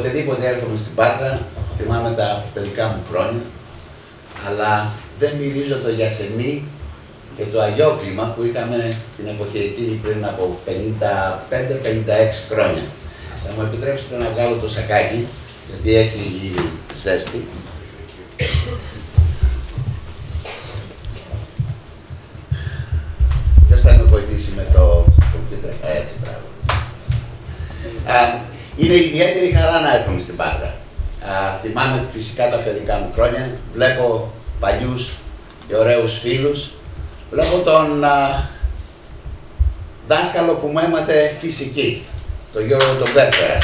Οποτεδήποτε έρχομαι στην Πάτρα, θυμάμαι τα παιδικά μου χρόνια, αλλά δεν μυρίζω το γιασεμί και το αγιόκλημα που είχαμε την εποχή εκείνη πριν από 55-56 χρόνια. Θα μου επιτρέψετε να βγάλω το σακάκι, γιατί έχει ζέστη. Ποιος θα με βοηθήσει με το κομπιούτερ? Έτσι, μπράβο. Είναι ιδιαίτερη χαρά να έρχομαι στην Πάτρα. Θυμάμαι φυσικά τα παιδικά μου χρόνια, βλέπω παλιούς και ωραίους φίλους, βλέπω τον δάσκαλο που μου έμαθε φυσική, τον Γιώργο τον Πέρπερα.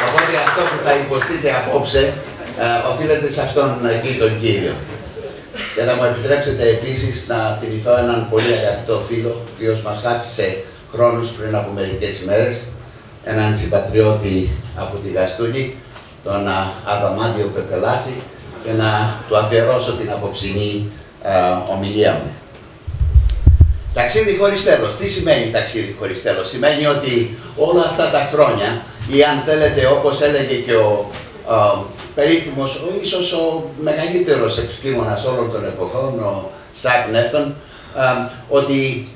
Οπότε αυτό που θα υποστείτε απόψε οφείλεται σε αυτόν εκεί τον κύριο. Και θα μου επιτρέψετε επίσης να θυμηθώ έναν πολύ αγαπητό φίλο, ο οποίος μας άφησε χρόνους πριν από μερικές ημέρες, έναν συμπατριώτη από τη Γαστούνη, τον Αδαμάντιο Πεπελάση, και να του αφιερώσω την απόψινή ομιλία μου. Ταξίδι χωρίς τέλος. Τι σημαίνει ταξίδι χωρίς τέλος? Σημαίνει ότι όλα αυτά τα χρόνια, ή αν θέλετε όπως έλεγε και ο περίφημος, ίσως ο μεγαλύτερος επιστήμονας όλων των εποχών, ο Ισαάκ Νεύτον, ότι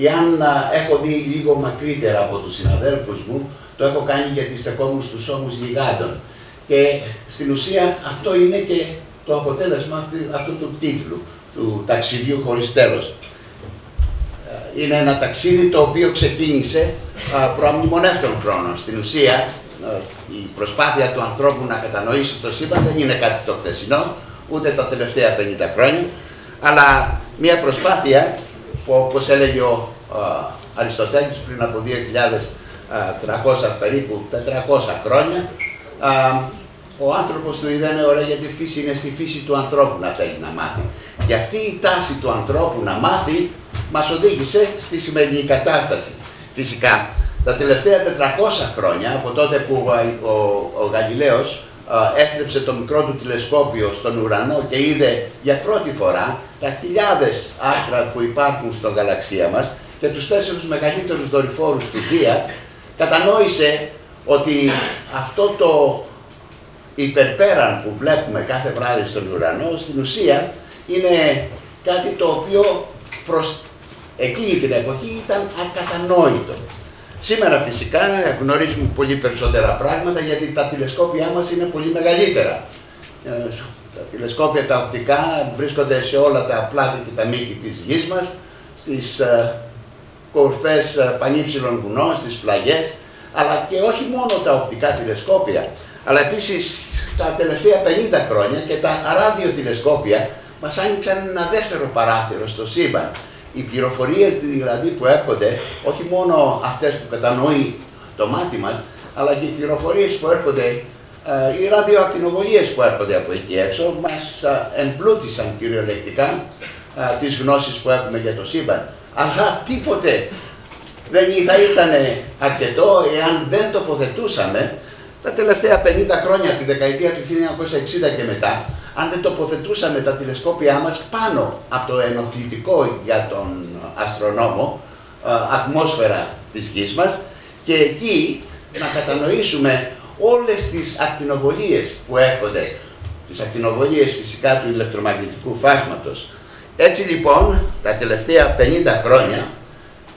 εάν έχω δει λίγο μακρύτερα από τους συναδέλφους μου, το έχω κάνει γιατί στεκόμουν στους ώμους γιγάντων. Και στην ουσία αυτό είναι και το αποτέλεσμα αυτού του τίτλου, του ταξιδιού χωρίς τέλος. Είναι ένα ταξίδι το οποίο ξεκίνησε προαμνημονεύτων χρόνων. Στην ουσία, η προσπάθεια του ανθρώπου να κατανοήσει το σύμπαν δεν είναι κάτι το χθεσινό, ούτε τα τελευταία 50 χρόνια, αλλά μια προσπάθεια που, όπως έλεγε ο Αριστοτέλης πριν από 2.300 περίπου 400 χρόνια, ο άνθρωπος του είδανε ωραία, γιατί η φύση είναι στη φύση του ανθρώπου να θέλει να μάθει. Και αυτή η τάση του ανθρώπου να μάθει μας οδήγησε στη σημερινή κατάσταση. Φυσικά, τα τελευταία 400 χρόνια, από τότε που ο Γαλιλαίος έστρεψε το μικρό του τηλεσκόπιο στον ουρανό και είδε για πρώτη φορά τα χιλιάδες άστρα που υπάρχουν στον γαλαξία μας και τους 4 μεγαλύτερους δορυφόρους του Δία, κατανόησε ότι αυτό το υπερπέραν που βλέπουμε κάθε βράδυ στον ουρανό, στην ουσία είναι κάτι το οποίο προς εκείνη την εποχή ήταν ακατανόητο. Σήμερα φυσικά γνωρίζουμε πολύ περισσότερα πράγματα, γιατί τα τηλεσκόπια μας είναι πολύ μεγαλύτερα. Τα τηλεσκόπια τα οπτικά βρίσκονται σε όλα τα πλάτη και τα μήκη της γης μας, στις κορφές πανύψηλων βουνών, στις πλαγιές, αλλά και όχι μόνο τα οπτικά τηλεσκόπια, αλλά επίσης τα τελευταία 50 χρόνια και τα ραδιοτηλεσκόπια μας άνοιξαν ένα δεύτερο παράθυρο στο σύμπαν. Οι πληροφορίες δηλαδή που έρχονται, όχι μόνο αυτές που κατανοεί το μάτι μας, αλλά και οι πληροφορίες που έρχονται, οι ραδιοακτινοβολίες που έρχονται από εκεί έξω, μας εμπλούτησαν κυριολεκτικά τις γνώσεις που έχουμε για το σύμπαν. Αλλά τίποτε δεν θα ήταν αρκετό εάν δεν τοποθετούσαμε τα τελευταία 50 χρόνια, από τη δεκαετία του 1960 και μετά, αν δεν τοποθετούσαμε τα τηλεσκόπια μας πάνω από το ενοχλητικό για τον αστρονόμο ατμόσφαιρα της γης μας, και εκεί να κατανοήσουμε όλες τις ακτινοβολίες που έρχονται, τις ακτινοβολίες φυσικά του ηλεκτρομαγνητικού φάσματος. Έτσι λοιπόν, τα τελευταία 50 χρόνια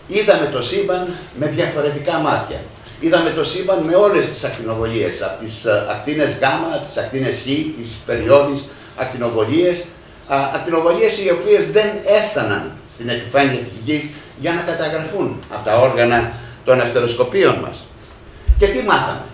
είδαμε το σύμπαν με διαφορετικά μάτια. Είδαμε το σύμπαν με όλες τις ακτινοβολίες, από τις ακτίνες Γ, τις ακτίνες Χ, τις περιόδεις ακτινοβολίες, ακτινοβολίες οι οποίες δεν έφταναν στην επιφάνεια της γης για να καταγραφούν από τα όργανα των αστεροσκοπίων μας. Και τι μάθαμε?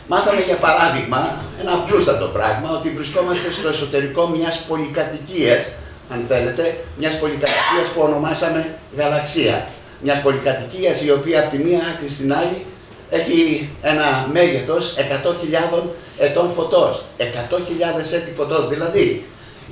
Μάθαμε για παράδειγμα, ένα απλούστατο πράγμα, ότι βρισκόμαστε στο εσωτερικό μιας πολυκατοικίας, αν θέλετε, μιας πολυκατοικίας που ονομάσαμε γαλαξία. Μιας πολυκατοικίας η οποία από τη μία άκρη στην άλλη έχει ένα μέγεθος 100.000 ετών φωτός. 100.000 έτη φωτός, δηλαδή.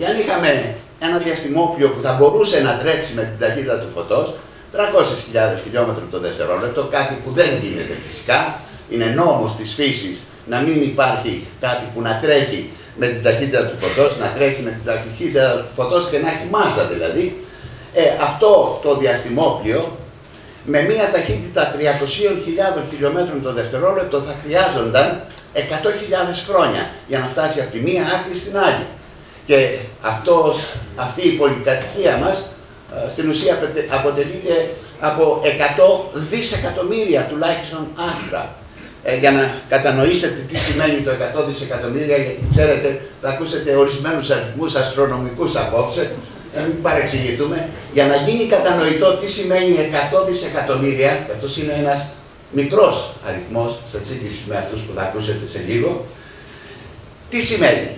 Αν είχαμε ένα διαστημόπλιο που θα μπορούσε να τρέξει με την ταχύτητα του φωτός, 300.000 χιλιόμετρα το δευτερόλεπτο, κάτι που δεν γίνεται φυσικά, είναι νόμος της φύσης να μην υπάρχει κάτι που να τρέχει με την ταχύτητα του φωτός, να τρέχει με την ταχύτητα του φωτός και να έχει μάζα δηλαδή. Αυτό το διαστημόπλιο με μία ταχύτητα 300.000 χιλιόμετρων το δευτερόλεπτο θα χρειάζονταν 100.000 χρόνια για να φτάσει από τη μία άκρη στην άλλη. Και αυτή η πολυκατοικία μας στην ουσία αποτελείται από 100 δισεκατομμύρια τουλάχιστον άστρα. Για να κατανοήσετε τι σημαίνει το 100 δισεκατομμύρια, γιατί ξέρετε, θα ακούσετε ορισμένους αριθμούς αστρονομικούς απόψε, να μην παρεξηγηθούμε, για να γίνει κατανοητό τι σημαίνει 100 δισεκατομμύρια, αυτός είναι ένας μικρός αριθμός, σε σύγκριση με αυτούς που θα ακούσετε σε λίγο, τι σημαίνει.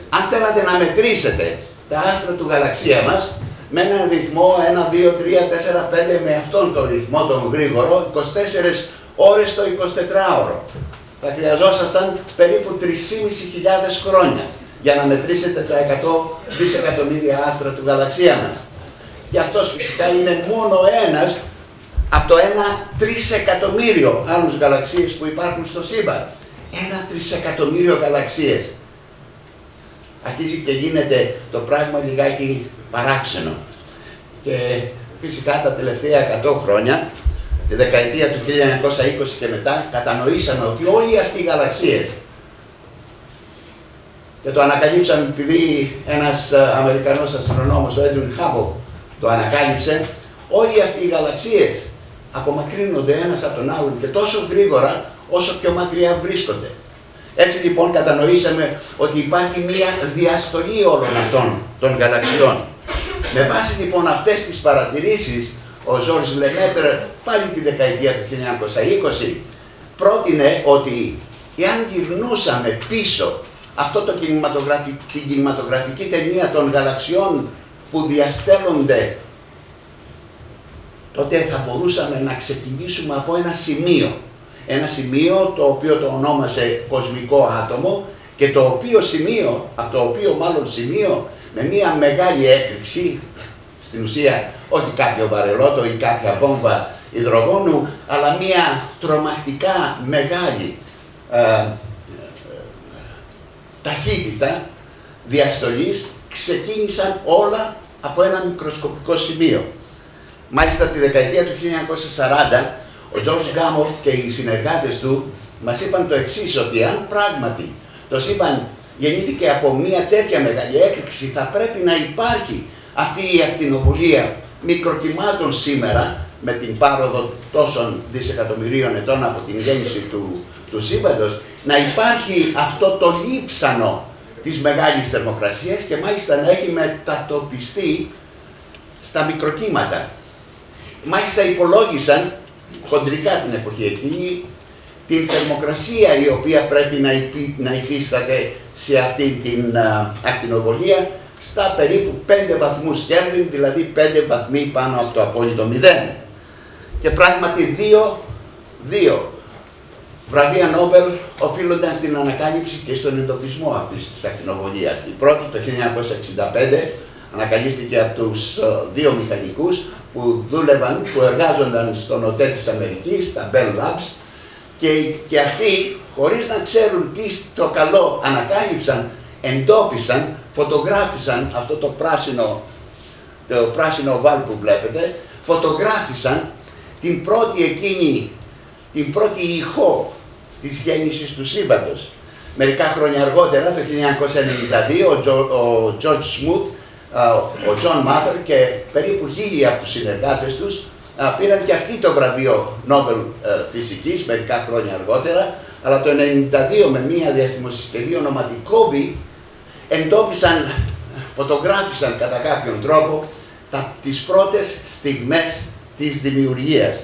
Αν θέλατε να μετρήσετε τα άστρα του γαλαξία μας, με έναν ρυθμό 1, 2, 3, 4, 5, με αυτόν τον ρυθμό τον γρήγορο, 24 ώρες το 24ωρο. Θα χρειαζόσασταν περίπου 3.500 χρόνια για να μετρήσετε τα 100 δισεκατομμύρια άστρα του γαλαξία μας. Και αυτός φυσικά είναι μόνο ένας από το 1 τρισεκατομμύριο άλλους γαλαξίες που υπάρχουν στο σύμπαν. 1 τρισεκατομμύριο γαλαξίες. Αρχίζει και γίνεται το πράγμα λιγάκι παράξενο. Και φυσικά τα τελευταία 100 χρόνια, τη δεκαετία του 1920 και μετά, κατανοήσαμε ότι όλοι αυτοί οι γαλαξίες, και το ανακαλύψαμε επειδή ένας Αμερικανός αστρονόμος, ο Edwin Hubble, το ανακάλυψε, όλοι αυτοί οι γαλαξίες απομακρύνονται ένας από τον άλλον και τόσο γρήγορα όσο πιο μακριά βρίσκονται. Έτσι λοιπόν κατανοήσαμε ότι υπάρχει μία διαστολή όλων αυτών των γαλαξιών. Με βάση λοιπόν αυτές τις παρατηρήσεις, ο Ζορζ Λεμέτρ πάλι τη δεκαετία του 1920 πρότεινε ότι εάν γυρνούσαμε πίσω αυτό την κινηματογραφική ταινία των γαλαξιών που διαστέλλονται, τότε θα μπορούσαμε να ξεκινήσουμε από ένα σημείο. Ένα σημείο το οποίο το ονόμασε κοσμικό άτομο και το οποίο σημείο, από το οποίο μάλλον σημείο, με μια μεγάλη έκρηξη, στην ουσία όχι κάποιο βαρελότο ή κάποια βόμβα υδρογόνου, αλλά μια τρομακτικά μεγάλη ταχύτητα διαστολής, ξεκίνησαν όλα από ένα μικροσκοπικό σημείο. Μάλιστα τη δεκαετία του 1940 ο Τζορτζ Γκάμοφ και οι συνεργάτες του μας είπαν το εξής, ότι αν πράγματι το σύμπαν γεννήθηκε από μια τέτοια μεγάλη έκρηξη, θα πρέπει να υπάρχει αυτή η ακτινοβολία μικροκυμάτων σήμερα, με την πάροδο τόσων δισεκατομμυρίων ετών από την γέννηση του σύμπαντος, να υπάρχει αυτό το λείψανο της μεγάλης θερμοκρασίας και μάλιστα να έχει μετατοπιστεί στα μικροκύματα. Μάλιστα υπολόγισαν χοντρικά την εποχή εκείνη την θερμοκρασία η οποία πρέπει να υφίσταται σε αυτή την ακτινοβολία στα περίπου 5 βαθμούς Κέλβιν, δηλαδή 5 βαθμοί πάνω από το απόλυτο 0. Και πράγματι δύο βραβεία Νόμπελ οφείλονταν στην ανακάλυψη και στον εντοπισμό αυτής της ακτινοβολίας. Η πρώτη το 1965 ανακαλύφθηκε από τους δύο μηχανικούς που εργάζονταν στον ΟΤΕ της Αμερικής, τα Bell Labs, και αυτοί, χωρίς να ξέρουν τι στο καλό ανακάλυψαν, εντόπισαν, φωτογράφησαν αυτό το πράσινο οβάλ που βλέπετε, φωτογράφησαν την πρώτη ηχό της γέννησης του σύμπαντος. Μερικά χρόνια αργότερα, το 1992, ο George Smoot, ο John Mather και περίπου 1000 από τους συνεργάτες τους πήραν και αυτοί το βραβείο Νόμπελ Φυσικής μερικά χρόνια αργότερα, αλλά το 1992 με μία διαστημοσυσκευή ονόματι COBE εντόπισαν, φωτογράφησαν κατά κάποιον τρόπο τις πρώτες στιγμές της δημιουργίας.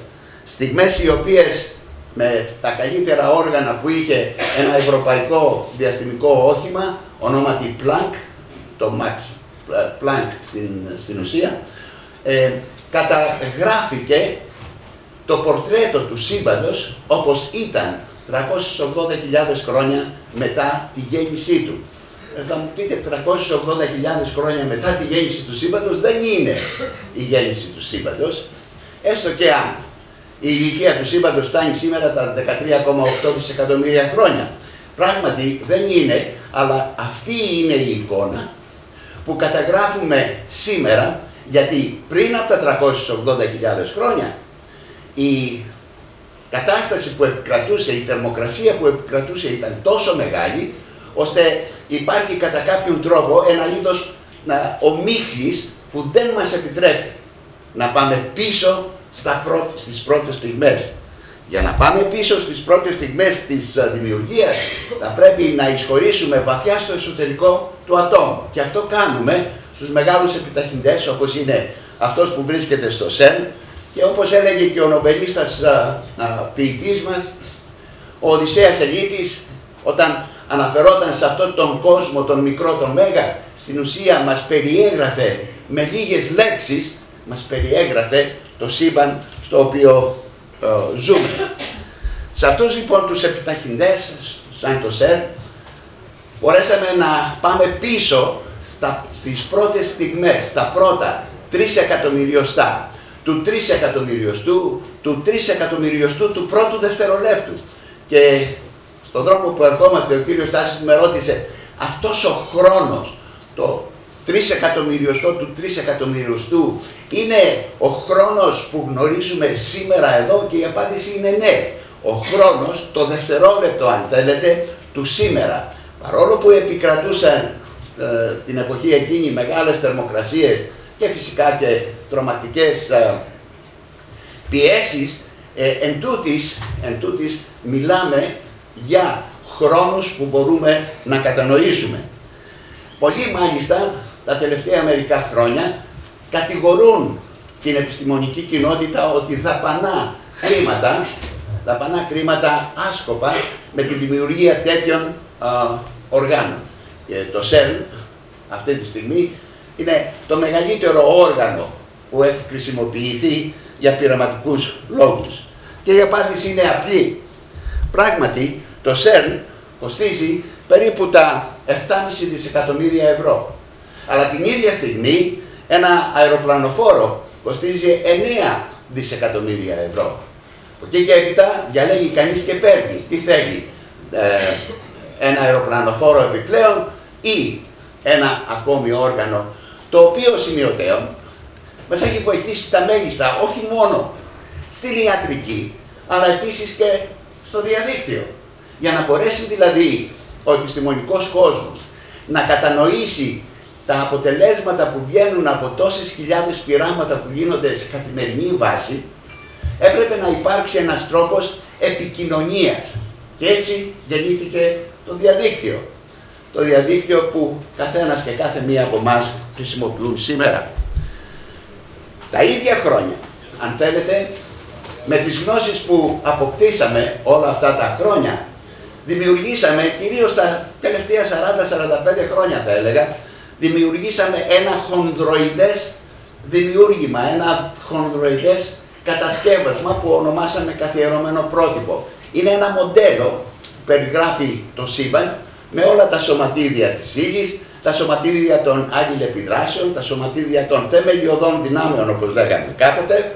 Στιγμές οι οποίες με τα καλύτερα όργανα που είχε ένα ευρωπαϊκό διαστημικό όχημα ονόματι Planck, το Max Planck στην ουσία, καταγράφηκε το πορτρέτο του σύμπαντος όπως ήταν 380.000 χρόνια μετά τη γέννησή του. Θα μου πείτε, 380.000 χρόνια μετά τη γέννηση του σύμπαντος δεν είναι η γέννηση του σύμπαντος, έστω και αν η ηλικία του σύμπαντος φτάνει σήμερα τα 13,8 δισεκατομμύρια χρόνια. Πράγματι δεν είναι, αλλά αυτή είναι η εικόνα που καταγράφουμε σήμερα Γιατί πριν από τα 380.000 χρόνια η κατάσταση που επικρατούσε, η θερμοκρασία που επικρατούσε ήταν τόσο μεγάλη, ώστε υπάρχει κατά κάποιον τρόπο ένα είδος ομίχλης που δεν μας επιτρέπει να πάμε πίσω στις πρώτες στιγμές. Για να πάμε πίσω στις πρώτες στιγμές της δημιουργίας θα πρέπει να εισχωρήσουμε βαθιά στο εσωτερικό του ατόμου. Και αυτό κάνουμε στους μεγάλους επιταχυντές, όπως είναι αυτός που βρίσκεται στο ΣΕΡΝ, και όπως έλεγε και ο νομπελίστας ποιητής μας, ο Οδυσσέας Ελίτης, όταν αναφερόταν σε αυτόν τον κόσμο, τον μικρό, τον μέγα, στην ουσία μας περιέγραφε με λίγες λέξεις, μας περιέγραφε το σύμπαν στο οποίο ζούμε. Σε αυτούς λοιπόν τους επιταχυντές, σαν το ΣΕΡΝ, μπορέσαμε να πάμε πίσω στις πρώτες στιγμές, στα πρώτα 3 εκατομμυριοστά, του 3 εκατομμυριοστού, του 3 εκατομμυριοστού του πρώτου δευτερολέπτου. Και στον δρόμο που ερχόμαστε, ο κύριος Στάσης με ρώτησε, αυτός ο χρόνος, το 3 εκατομμυριοστό του 3 εκατομμυριοστού, είναι ο χρόνος που γνωρίζουμε σήμερα εδώ? Και η απάντηση είναι ναι. Ο χρόνος, το δευτερόλεπτο αν θέλετε, του σήμερα. Παρόλο που επικρατούσαν την εποχή εκείνη μεγάλες θερμοκρασίες και φυσικά και τρομακτικές πιέσεις, εν τούτης μιλάμε για χρόνους που μπορούμε να κατανοήσουμε. Πολλοί μάλιστα τα τελευταία μερικά χρόνια κατηγορούν την επιστημονική κοινότητα ότι δαπανά χρήματα άσκοπα με τη δημιουργία τέτοιων οργάνων. Και το ΣΕΡΝ αυτή τη στιγμή είναι το μεγαλύτερο όργανο που έχει χρησιμοποιηθεί για πειραματικούς λόγους. Και η απάντηση είναι απλή. Πράγματι, το ΣΕΡΝ κοστίζει περίπου τα 7,5 δισεκατομμύρια ευρώ. Αλλά την ίδια στιγμή ένα αεροπλανοφόρο κοστίζει 9 δισεκατομμύρια ευρώ. Και έπειτα διαλέγει κανείς και παίρνει. Τι θέλει, ένα αεροπλανοφόρο επιπλέον ή ένα ακόμη όργανο, το οποίο σημειωτέων μας έχει βοηθήσει στα μέγιστα, όχι μόνο στην ιατρική, αλλά επίσης και στο διαδίκτυο. Για να μπορέσει δηλαδή ο επιστημονικός κόσμος να κατανοήσει τα αποτελέσματα που βγαίνουν από τόσες χιλιάδες πειράματα που γίνονται σε καθημερινή βάση, έπρεπε να υπάρξει ένας τρόπος επικοινωνίας. Και έτσι γεννήθηκε το διαδίκτυο. Το διαδίκτυο που καθένας και κάθε μία από εμάς χρησιμοποιούν σήμερα. Τα ίδια χρόνια, αν θέλετε, με τις γνώσεις που αποκτήσαμε όλα αυτά τα χρόνια, δημιουργήσαμε, κυρίως τα τελευταία 40-45 χρόνια θα έλεγα, δημιουργήσαμε ένα χονδροειδές δημιούργημα, ένα χονδροειδές κατασκεύασμα που ονομάσαμε καθιερωμένο πρότυπο. Είναι ένα μοντέλο που περιγράφει το σύμπαν με όλα τα σωματίδια της ύλης, τα σωματίδια των αλληλεπιδράσεων, τα σωματίδια των θεμελιωδών δυνάμεων, όπως λέγαμε κάποτε,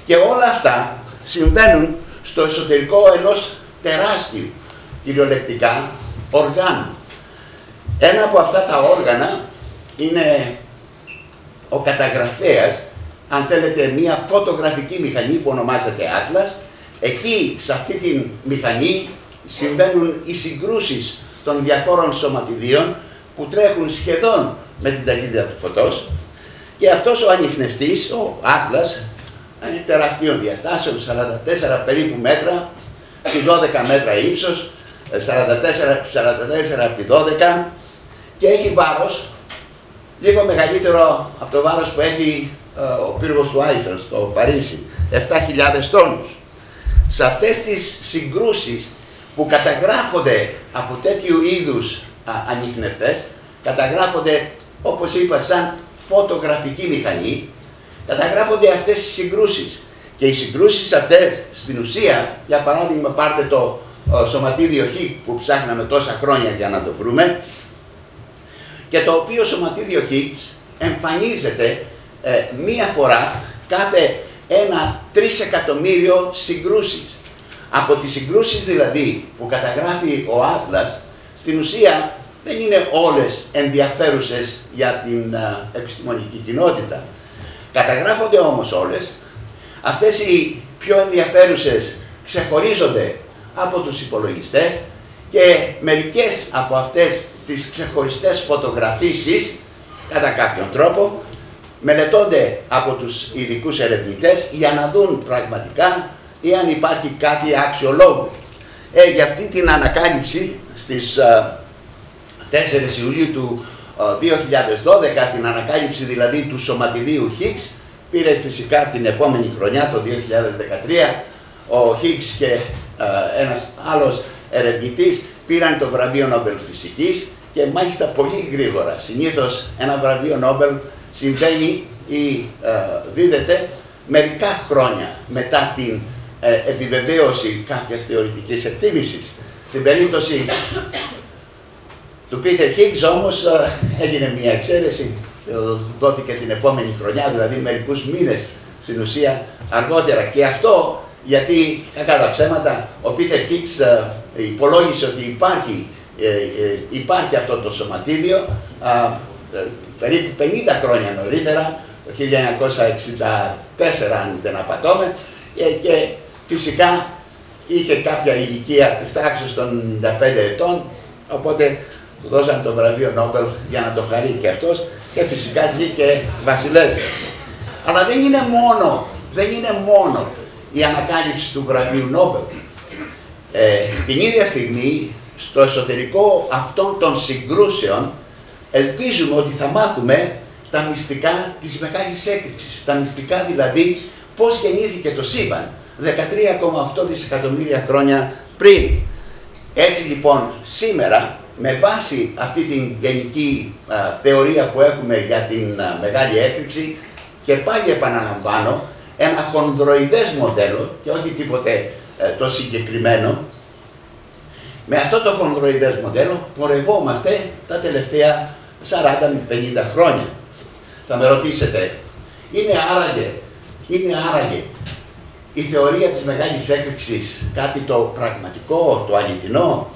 και όλα αυτά συμβαίνουν στο εσωτερικό ενός τεράστιου, κυριολεκτικά, οργάνου. Ένα από αυτά τα όργανα είναι ο καταγραφέας, αν θέλετε, μια φωτογραφική μηχανή που ονομάζεται Atlas. Εκεί, σε αυτή τη μηχανή, συμβαίνουν οι συγκρούσεις των διαφόρων σωματιδίων που τρέχουν σχεδόν με την ταχύτητα του φωτός, και αυτός ο ανιχνευτής, ο Atlas, είναι τεραστίων διαστάσεων, 44 περίπου μέτρα, επί 12 μέτρα ύψος, 44 επί 12, και έχει βάρος λίγο μεγαλύτερο από το βάρος που έχει ο πύργος του Άιφελ στο Παρίσι, 7.000 τόνους. Σε αυτές τις συγκρούσεις που καταγράφονται από τέτοιου είδους ανιχνευτές, καταγράφονται, όπως είπα, σαν φωτογραφική μηχανή, καταγράφονται αυτές τις συγκρούσεις. Και οι συγκρούσεις αυτές, στην ουσία, για παράδειγμα, πάρτε το σωματίδιο Χ που ψάχναμε τόσα χρόνια για να το βρούμε, και το οποίο σωματίδιο Χ εμφανίζεται μία φορά κάθε 1-3 εκατομμύριο συγκρούσεις. Από τις συγκρούσεις δηλαδή που καταγράφει ο Atlas, στην ουσία δεν είναι όλες ενδιαφέρουσες για την επιστημονική κοινότητα. Καταγράφονται όμως όλες. Αυτές οι πιο ενδιαφέρουσες ξεχωρίζονται από τους υπολογιστές και μερικές από αυτές τις ξεχωριστές φωτογραφίσεις, κατά κάποιον τρόπο, μελετώνται από τους ειδικούς ερευνητές για να δουν πραγματικά εάν υπάρχει κάτι αξιολόγου. Για αυτή την ανακάλυψη στις 4 Ιουλίου του 2012, την ανακάλυψη δηλαδή του σωματιδίου Higgs, πήρε φυσικά την επόμενη χρονιά, το 2013, ο Higgs και ένας άλλος ερευνητής πήραν το βραβείο Νόμπελ Φυσικής και μάλιστα πολύ γρήγορα. Συνήθως ένα βραβείο Νόμπελ συμβαίνει ή δίδεται μερικά χρόνια μετά την επιβεβαίωση κάποιας θεωρητικής εκτίμησης. Στην περίπτωση του Πίτερ Higgs όμως έγινε μια εξαίρεση, δόθηκε την επόμενη χρονιά, δηλαδή μερικούς μήνες στην ουσία αργότερα. Και αυτό γιατί, κακά τα ψέματα, ο Πίτερ Higgs υπολόγισε ότι υπάρχει αυτό το σωματίδιο περίπου 50 χρόνια νωρίτερα, το 1964 αν δεν απατώμε, και φυσικά είχε κάποια ηλικία της τάξης των 95 ετών, οπότε του δώσαν το βραβείο Νόμπελ για να το χαρεί και αυτός και φυσικά ζει και βασιλεύει. Αλλά δεν είναι μόνο η ανακάλυψη του βραβείου Νόμπελ. Την ίδια στιγμή, στο εσωτερικό αυτών των συγκρούσεων, ελπίζουμε ότι θα μάθουμε τα μυστικά της μεγάλης έκρηξης. Τα μυστικά δηλαδή πώς γεννήθηκε το σύμπαν 13,8 δισεκατομμύρια χρόνια πριν. Έτσι λοιπόν σήμερα, με βάση αυτή την γενική θεωρία που έχουμε για την μεγάλη έκρηξη, και πάλι επαναλαμβάνω, ένα χονδροειδές μοντέλο και όχι τίποτε το συγκεκριμένο, με αυτό το χονδροειδές μοντέλο πορευόμαστε τα τελευταία 40 με 50 χρόνια. Θα με ρωτήσετε, είναι άραγε η θεωρία της μεγάλης έκρηξης κάτι το πραγματικό, το αληθινό?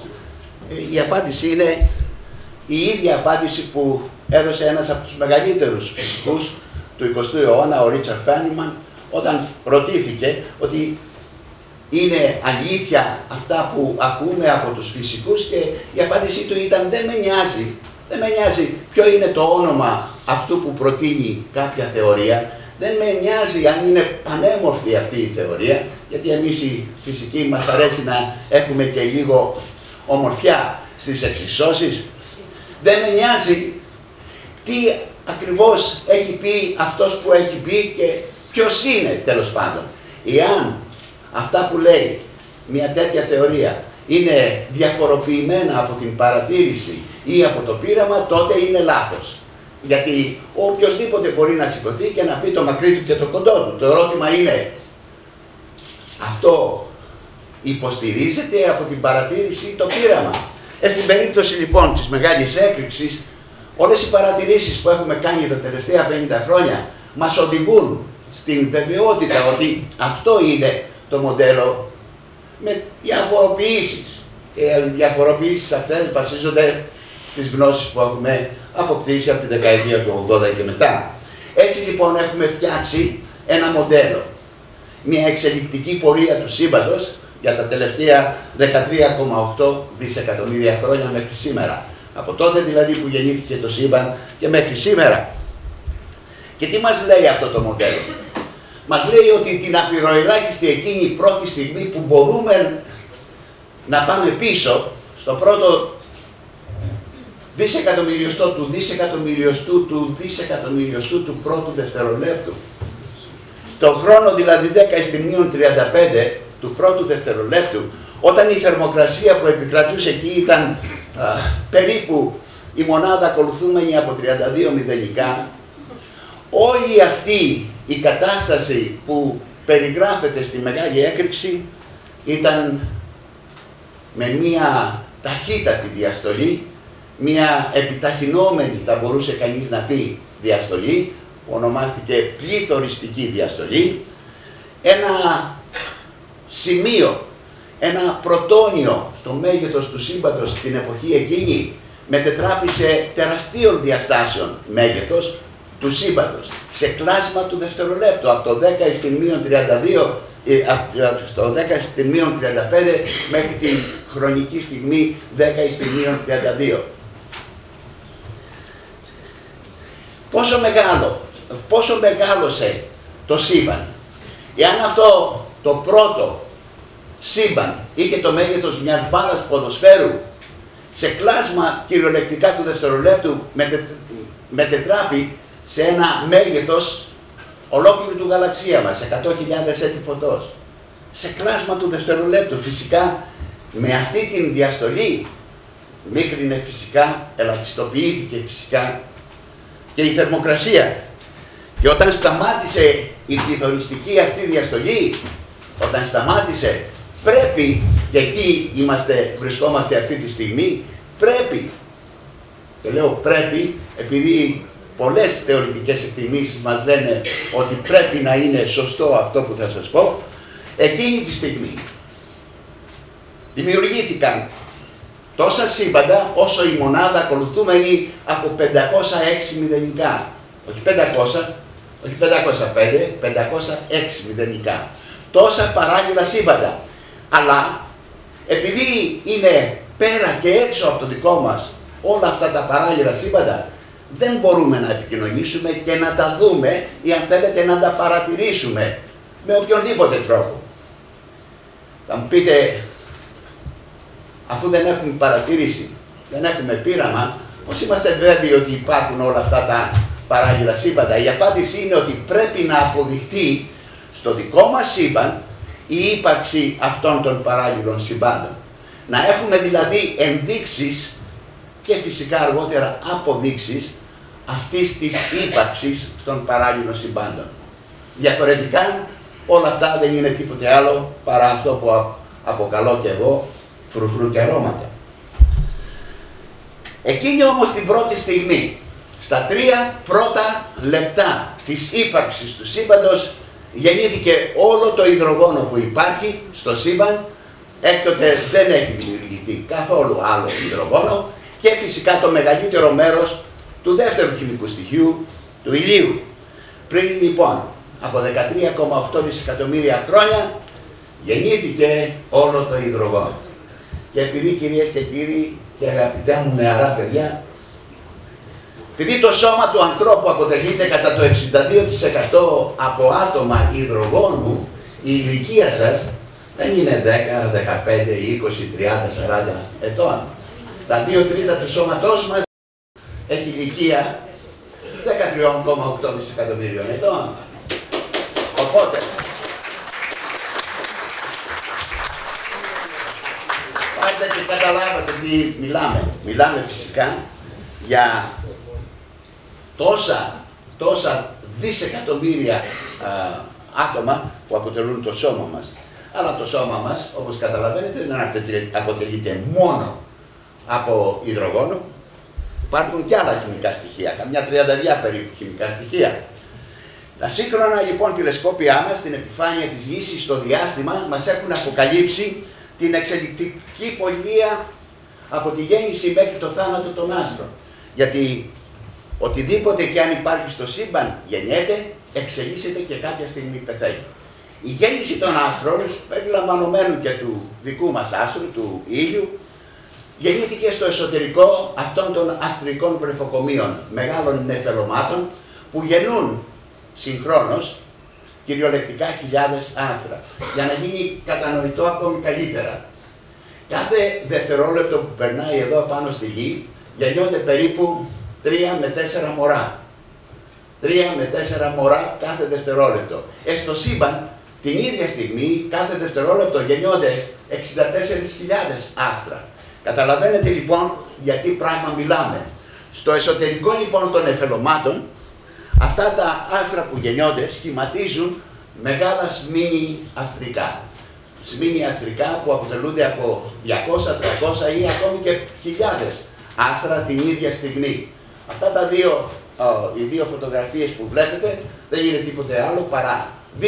Η απάντηση είναι η ίδια απάντηση που έδωσε ένας από τους μεγαλύτερους φυσικούς του 20ου αιώνα, ο Ρίτσαρντ Φένιμαν, όταν ρωτήθηκε ότι είναι αλήθεια αυτά που ακούμε από τους φυσικούς, και η απάντησή του ήταν δεν με νοιάζει ποιο είναι το όνομα αυτού που προτείνει κάποια θεωρία, δεν με νοιάζει αν είναι πανέμορφη αυτή η θεωρία, γιατί εμείς οι φυσικοί μας αρέσει να έχουμε και λίγο ομορφιά στις εξισώσεις. Δεν με νοιάζει τι ακριβώς έχει πει αυτός που έχει πει και ποιος είναι τέλος πάντων. Εάν αυτά που λέει μια τέτοια θεωρία είναι διαφοροποιημένα από την παρατήρηση ή από το πείραμα, τότε είναι λάθος. Γιατί οποιοσδήποτε μπορεί να σηκωθεί και να πει το μακρύ του και το κοντό του. Το ερώτημα είναι, αυτό υποστηρίζεται από την παρατήρηση ή το πείραμα? Στην περίπτωση λοιπόν της μεγάλης έκρηξης, όλες οι παρατηρήσεις που έχουμε κάνει τα τελευταία 50 χρόνια μας οδηγούν στην βεβαιότητα ότι αυτό είναι το μοντέλο, με διαφοροποιήσεις. Και οι διαφοροποιήσεις αυτές βασίζονται στις γνώσεις που έχουμε αποκτήσει από τη δεκαετία του 80 και μετά. Έτσι λοιπόν έχουμε φτιάξει ένα μοντέλο, μια εξελικτική πορεία του σύμπαντος για τα τελευταία 13,8 δισεκατομμύρια χρόνια μέχρι σήμερα. Από τότε δηλαδή που γεννήθηκε το σύμπαν και μέχρι σήμερα. Και τι μας λέει αυτό το μοντέλο? Μας λέει ότι την απειροελάχιστη εκείνη πρώτη στιγμή που μπορούμε να πάμε πίσω στο πρώτο δισεκατομμυριοστό του δισεκατομμυριοστού του δισεκατομμυριοστού του πρώτου δευτερολέπτου, στον χρόνο δηλαδή 10⁻35 του πρώτου δευτερολέπτου, όταν η θερμοκρασία που επικρατούσε εκεί ήταν περίπου η μονάδα ακολουθούμενη από 32 μηδενικά, όλη αυτή η κατάσταση που περιγράφεται στη μεγάλη έκρηξη ήταν με μία ταχύτατη διαστολή, μία επιταχυνόμενη, θα μπορούσε κανείς να πει, διαστολή, που ονομάστηκε πληθωριστική διαστολή, ένα σημείο, ένα πρωτόνιο στο μέγεθος του σύμπαντος την εποχή εκείνη μετετράπησε τεραστίων διαστάσεων μέγεθος, του σύμπαντος, σε κλάσμα του δευτερολέπτου, από το 10 στην μείον 32, στο 10 στην μείον 35 μέχρι την χρονική στιγμή 10 στην μείον 32. Πόσο μεγάλωσε το σύμπαν. Εάν αυτό το πρώτο σύμπαν είχε το μέγεθος μιας μπάλας ποδοσφαίρου, σε κλάσμα κυριολεκτικά του δευτερολέπτου μετετράπη σε ένα μέγεθος ολόκληρη του γαλαξία μας, 100.000 έτη φωτός. Σε κλάσμα του δευτερολέπτου, φυσικά με αυτή την διαστολή μίκρινε φυσικά, ελαχιστοποιήθηκε φυσικά και η θερμοκρασία. Και όταν σταμάτησε η πληθωριστική αυτή διαστολή, όταν σταμάτησε, πρέπει, και εκεί βρισκόμαστε αυτή τη στιγμή, πρέπει, και λέω πρέπει, επειδή πολλές θεωρητικές εκτιμήσεις μας λένε ότι πρέπει να είναι σωστό αυτό που θα σας πω, εκείνη τη στιγμή δημιουργήθηκαν τόσα σύμπαντα όσο η μονάδα ακολουθούμενη από 506 μηδενικά. Όχι 500, όχι 505, 506 μηδενικά. Τόσα παράλληλα σύμπαντα. Αλλά επειδή είναι πέρα και έξω από το δικό μας όλα αυτά τα παράλληλα σύμπαντα, δεν μπορούμε να επικοινωνήσουμε και να τα δούμε ή αν θέλετε να τα παρατηρήσουμε με οποιονδήποτε τρόπο. Θα μου πείτε, αφού δεν έχουμε παρατήρηση, δεν έχουμε πείραμα, πώς είμαστε βέβαιοι ότι υπάρχουν όλα αυτά τα παράλληλα σύμπαντα? Η απάντηση είναι ότι πρέπει να αποδειχτεί στο δικό μας σύμπαν η ύπαρξη αυτών των παράλληλων συμπάντων. Να έχουμε δηλαδή ενδείξεις και φυσικά αργότερα αποδείξεις αυτής της ύπαρξης των παράλληλων συμπάντων. Διαφορετικά όλα αυτά δεν είναι τίποτε άλλο παρά αυτό που αποκαλώ και εγώ φρουφρού και αρώματα. Εκείνη όμως την πρώτη στιγμή, στα 3 πρώτα λεπτά της ύπαρξης του σύμπαντος, γεννήθηκε όλο το υδρογόνο που υπάρχει στο σύμπαν. Έκτοτε δεν έχει δημιουργηθεί καθόλου άλλο υδρογόνο και φυσικά το μεγαλύτερο μέρος του δεύτερου χημικού στοιχείου, του ηλίου. Πριν λοιπόν από 13,8 δισεκατομμύρια χρόνια γεννήθηκε όλο το υδρογόνο. Και επειδή, κυρίες και κύριοι και αγαπητά μου νεαρά παιδιά, επειδή το σώμα του ανθρώπου αποτελείται κατά το 62% από άτομα υδρογόνου, η ηλικία σας δεν είναι 10, 15, 20, 30, 40 ετών. Τα 2 τρίτα του σώματός μας έχει ηλικία 13,8 δισεκατομμύριων ετών. Οπότε, πάτε και καταλάβατε τι μιλάμε. Μιλάμε φυσικά για τόσα δισεκατομμύρια άτομα που αποτελούν το σώμα μας. Αλλά το σώμα μας, όπως καταλαβαίνετε, δεν αποτελείται μόνο από υδρογόνο. Υπάρχουν και άλλα χημικά στοιχεία, καμιά 30 περίπου χημικά στοιχεία. Τα σύγχρονα λοιπόν τηλεσκόπια μας στην επιφάνεια της Γης στο διάστημα μας έχουν αποκαλύψει την εξελικτική πορεία από τη γέννηση μέχρι το θάνατο των άστρων. Γιατί οτιδήποτε και αν υπάρχει στο σύμπαν γεννιέται, εξελίσσεται και κάποια στιγμή πεθαίνει. Η γέννηση των άστρων, περιλαμβανομένου και του δικού μας άστρου, του ήλιου, γεννήθηκε στο εσωτερικό αυτών των αστρικών βρεφοκομείων, μεγάλων νεφελωμάτων που γεννούν συγχρόνως κυριολεκτικά χιλιάδες άστρα. Για να γίνει κατανοητό ακόμη καλύτερα, κάθε δευτερόλεπτο που περνάει εδώ πάνω στη Γη γεννιόνται περίπου 3 με 4 μωρά. 3 με 4 μωρά κάθε δευτερόλεπτο. Στο σύμπαν την ίδια στιγμή κάθε δευτερόλεπτο γεννιόνται 64.000 άστρα. Καταλαβαίνετε λοιπόν γιατί πράγμα μιλάμε. Στο εσωτερικό λοιπόν των νεφελωμάτων, αυτά τα άστρα που γεννιόνται σχηματίζουν μεγάλα σμήνη αστρικά. Σμήνη αστρικά που αποτελούνται από 200, 300 ή ακόμη και χιλιάδες άστρα την ίδια στιγμή. Αυτά οι δύο φωτογραφίες που βλέπετε δεν είναι τίποτε άλλο παρά 2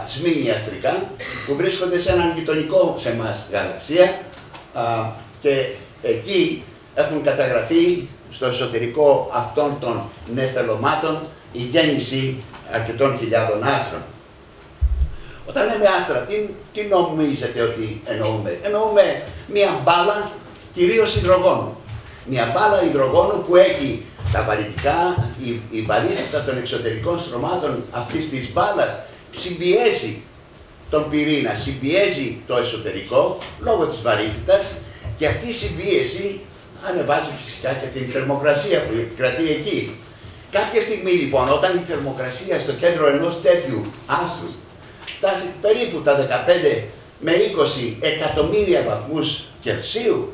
σμήνη αστρικά που βρίσκονται σε έναν γειτονικό σε εμάς γαλαξία και εκεί έχουν καταγραφεί στο εσωτερικό αυτών των νεφελωμάτων η γέννηση αρκετών χιλιάδων άστρων. Όταν λέμε άστρα, τι νομίζετε ότι εννοούμε? Εννοούμε μία μπάλα κυρίως υδρογόνου. Μία μπάλα υδρογόνου που έχει τα βαρυτικά, η βαρύτητα των εξωτερικών στρωμάτων αυτής της μπάλας συμπιέζει τον πυρήνα, συμπιέζει το εσωτερικό λόγω της βαρύτητας και αυτή η συμπίεση ανεβάζει φυσικά και την θερμοκρασία που κρατεί εκεί. Κάποια στιγμή λοιπόν, όταν η θερμοκρασία στο κέντρο ενός τέτοιου άστρου φτάσει περίπου τα 15 με 20 εκατομμύρια βαθμούς Κελσίου,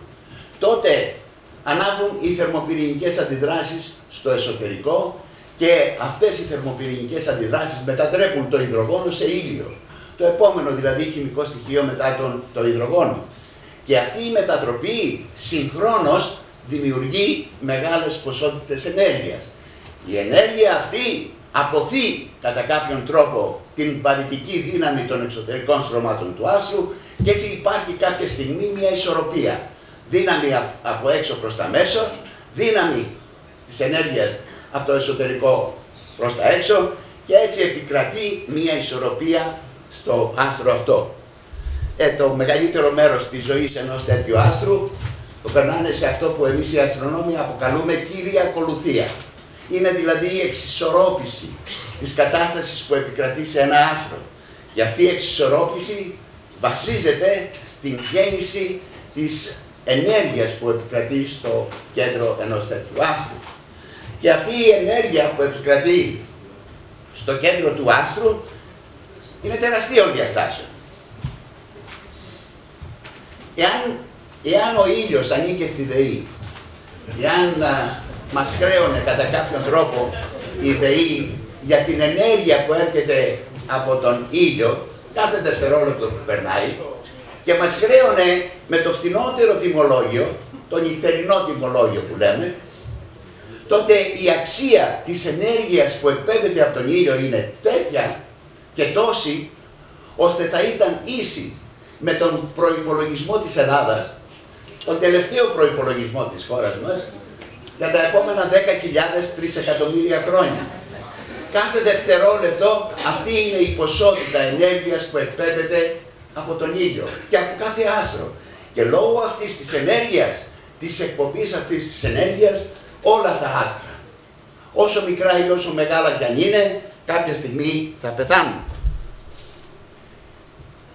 τότε ανάβουν οι θερμοπυρηνικές αντιδράσεις στο εσωτερικό και αυτές οι θερμοπυρηνικές αντιδράσεις μετατρέπουν το υδρογόνο σε ήλιο. Το επόμενο δηλαδή χημικό στοιχείο μετά το υδρογόνο. Και αυτή η μετατροπή συγχρόνως δημιουργεί μεγάλες ποσότητες ενέργειας. Η ενέργεια αυτή αποθεί κατά κάποιον τρόπο την βαρυτική δύναμη των εξωτερικών στρωμάτων του άστρου και έτσι υπάρχει κάποια στιγμή μια ισορροπία. Δύναμη από έξω προς τα μέσο, δύναμη της ενέργειας από το εσωτερικό προς τα έξω και έτσι επικρατεί μια ισορροπία στο άστρο αυτό. Το μεγαλύτερο μέρος της ζωής ενός τέτοιου άστρου το περνάνε σε αυτό που εμείς οι αστρονόμοι αποκαλούμε κύρια ακολουθία. Είναι δηλαδή η εξισορρόπηση της κατάστασης που επικρατεί σε ένα άστρο. Και αυτή η εξισορρόπηση βασίζεται στην γέννηση της ενέργειας που επικρατεί στο κέντρο ενός τέτοιου άστρου. Και αυτή η ενέργεια που επικρατεί στο κέντρο του άστρου είναι τεραστίων διαστάσεων. Εάν ο ήλιος ανήκε στη ΔΕΗ, εάν μας χρέωνε κατά κάποιον τρόπο η ΔΕΗ για την ενέργεια που έρχεται από τον ήλιο κάθε δευτερόλεπτο που περνάει και μας χρέωνε με το φθηνότερο τιμολόγιο, το νυχτερινό τιμολόγιο που λέμε, τότε η αξία της ενέργειας που εκπέμπεται από τον ήλιο είναι τέτοια και τόση, ώστε θα ήταν ίση με τον προϋπολογισμό της Ελλάδας, τον τελευταίο προϋπολογισμό της χώρας μας, για τα επόμενα 10.000 τρισεκατομμύρια χρόνια. Κάθε δευτερόλεπτο αυτή είναι η ποσότητα ενέργειας που εκπέμπεται από τον ήλιο και από κάθε άστρο. Και λόγω αυτής της ενέργειας, της εκπομπής αυτής της ενέργειας, όλα τα άστρα, όσο μικρά ή όσο μεγάλα κι αν είναι, κάποια στιγμή θα πεθάνουν.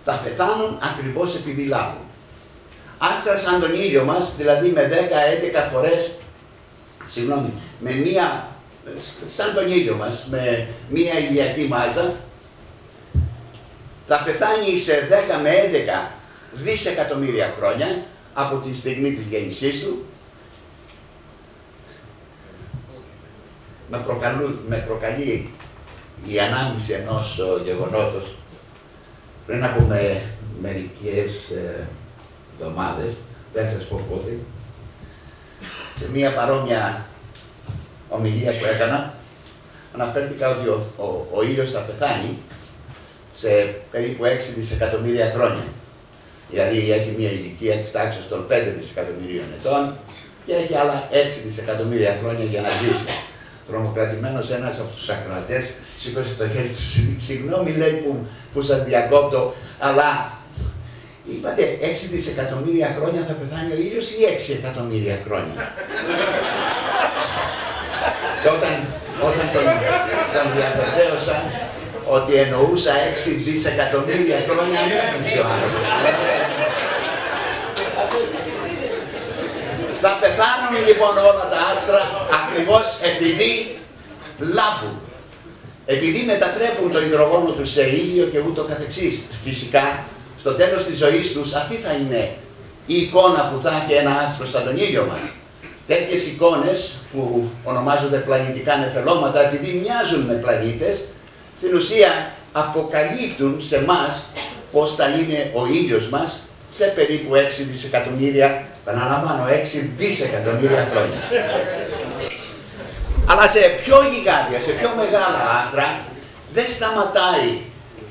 Θα πεθάνουν ακριβώς επειδή λάβουν. Άστρα σαν τον ήλιο μας, δηλαδή με 10-11 φορές, με μία, σαν τον ήλιο μας, με μία ηλιακή μάζα, θα πεθάνει σε 10 με 11 δισεκατομμύρια χρόνια από τη στιγμή της γέννησής του. Με προκαλεί η ανάμνηση ενός γεγονότος πριν από μερικές εβδομάδες, δεν σας πω πότε, σε μία παρόμοια ομιλία που έκανα, αναφέρθηκα ότι ο ήλιος θα πεθάνει σε περίπου 6 δισεκατομμύρια χρόνια. Δηλαδή έχει μία ηλικία της τάξης των 5 δισεκατομμυρίων ετών και έχει άλλα 6 δισεκατομμύρια χρόνια για να ζήσει. Τρομοκρατημένος ένας από τους ακροατές σήκωσε το χέρι του, συγγνώμη λέει που σας διακόπτω, αλλά είπατε 6 δισεκατομμύρια χρόνια θα πεθάνει ο ήλιος ή 6 εκατομμύρια χρόνια? Και όταν τον διαβεβαίωσα ότι εννοούσα 6 δισεκατομμύρια χρόνια, δεν ο άνθρωπος. Θα πεθάνουν λοιπόν όλα τα άστρα ακριβώς επειδή λάβουν. Επειδή μετατρέπουν το υδρογόνο τους σε ήλιο και ούτω καθεξής. Φυσικά, στο τέλος της ζωής τους, αυτή θα είναι η εικόνα που θα έχει ένα άστρο σαν τον ήλιο μας. Τέτοιες εικόνες που ονομάζονται πλανητικά νεφελώματα, επειδή μοιάζουν με πλανήτες, στην ουσία αποκαλύπτουν σε μας πώς θα είναι ο ήλιος μας σε περίπου 6 δισεκατομμύρια, επαναλαμβάνω, 6 δισεκατομμύρια χρόνια. Αλλά σε πιο γιγάντια, σε πιο μεγάλα άστρα δεν σταματάει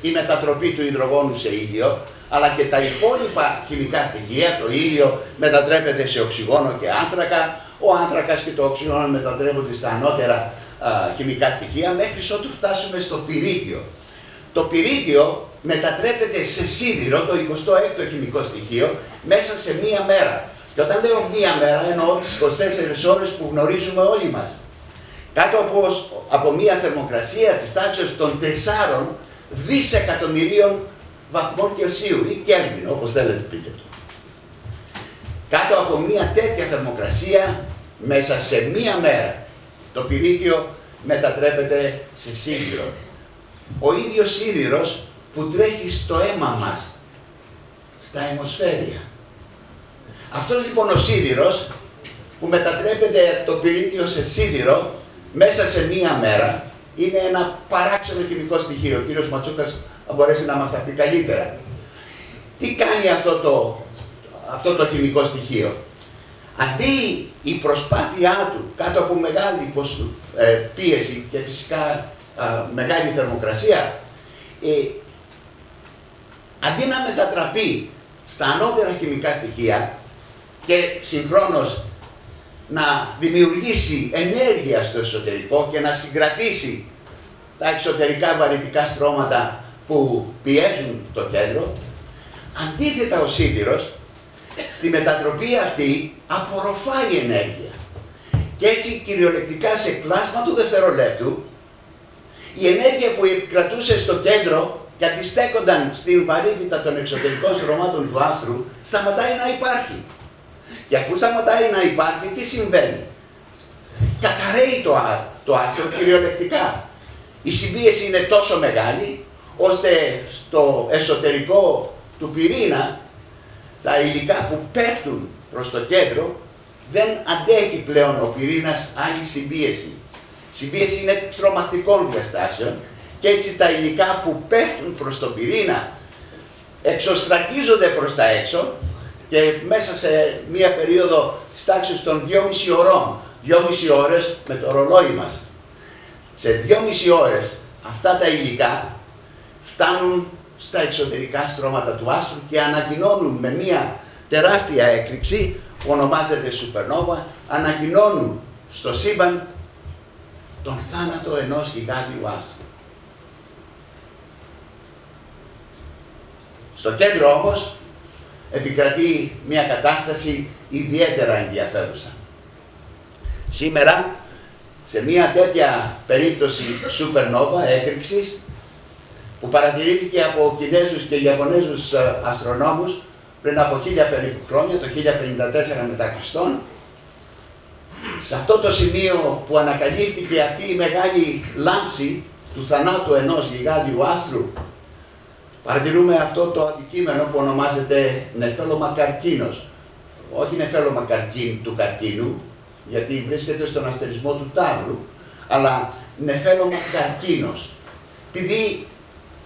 η μετατροπή του υδρογόνου σε ήλιο, αλλά και τα υπόλοιπα χημικά στοιχεία, το ήλιο μετατρέπεται σε οξυγόνο και άνθρακα, ο άνθρακας και το οξυγόνο μετατρέπονται στα ανώτερα χημικά στοιχεία, μέχρι ότου φτάσουμε στο πυρίτιο. Το πυρίτιο μετατρέπεται σε σίδηρο, το 26ο χημικό στοιχείο, μέσα σε μία μέρα. Και όταν λέω μία μέρα, εννοώ τις 24 ώρες που γνωρίζουμε όλοι μας. Κάτω από μία θερμοκρασία της τάξης των 4 δισεκατομμυρίων βαθμών Κελσίου ή Κέλβιν, όπως θέλετε πείτε το. Κάτω από μία τέτοια θερμοκρασία, μέσα σε μία μέρα, το πυρίτιο μετατρέπεται σε σίδηρο. Ο ίδιος σίδηρος που τρέχει στο αίμα μας, στα αιμοσφαίρια. Αυτός λοιπόν ο σίδηρος που μετατρέπεται το πυρίτιο σε σίδηρο μέσα σε μία μέρα είναι ένα παράξενο χημικό στοιχείο. Ο κύριος Ματσούκας θα μπορέσει να μας τα πει καλύτερα. Τι κάνει αυτό το χημικό στοιχείο? Αντί η προσπάθειά του κάτω από μεγάλη πίεση και φυσικά μεγάλη θερμοκρασία, αντί να μετατραπεί στα ανώτερα χημικά στοιχεία και συγχρόνως να δημιουργήσει ενέργεια στο εσωτερικό και να συγκρατήσει τα εξωτερικά βαρυτικά στρώματα που πιέζουν το κέντρο, αντίθετα ο σίδηρος στη μετατροπή αυτή απορροφάει ενέργεια. Και έτσι κυριολεκτικά σε κλάσμα του δευτερολέπτου η ενέργεια που κρατούσε στο κέντρο και αντιστέκονταν στην βαρύτητα των εξωτερικών στρωμάτων του άστρου σταματάει να υπάρχει. Και αφού σταματάει να υπάρχει, τι συμβαίνει? Καταραίει το άστρο κυριολεκτικά. Η συμπίεση είναι τόσο μεγάλη, ώστε στο εσωτερικό του πυρήνα τα υλικά που πέφτουν προς το κέντρο δεν αντέχει πλέον ο πυρήνας άλλη συμπίεση. Συμπίεση είναι τρομακτικών διαστάσεων και έτσι τα υλικά που πέφτουν προς τον πυρήνα εξωστρακίζονται προς τα έξω και μέσα σε μία περίοδο της τάξης των 2,5 ωρών, 2,5 ώρες με το ρολόι μας, σε 2,5 ώρες αυτά τα υλικά φτάνουν στα εξωτερικά στρώματα του άστρου και ανακοινώνουν με μία τεράστια έκρηξη που ονομάζεται σουπερνόβα, ανακοινώνουν στο σύμπαν τον θάνατο ενός γιγάντιου άστρου. Στο κέντρο όμως επικρατεί μια κατάσταση ιδιαίτερα ενδιαφέρουσα. Σήμερα, σε μια τέτοια περίπτωση σουπερνόβα έκρηξης, που παρατηρήθηκε από Κινέζους και Ιαπωνέζους αστρονόμους πριν από 1000 περίπου χρόνια, το 1054 μετά Χριστόν, σε αυτό το σημείο που ανακαλύφθηκε αυτή η μεγάλη λάμψη του θανάτου ενός γιγάντιου άστρου, παρατηρούμε αυτό το αντικείμενο που ονομάζεται νεφέλωμα καρκίνος. Όχι νεφέλωμα του καρκίνου, γιατί βρίσκεται στον αστερισμό του Ταύρου, αλλά νεφέλωμα καρκίνος. Επειδή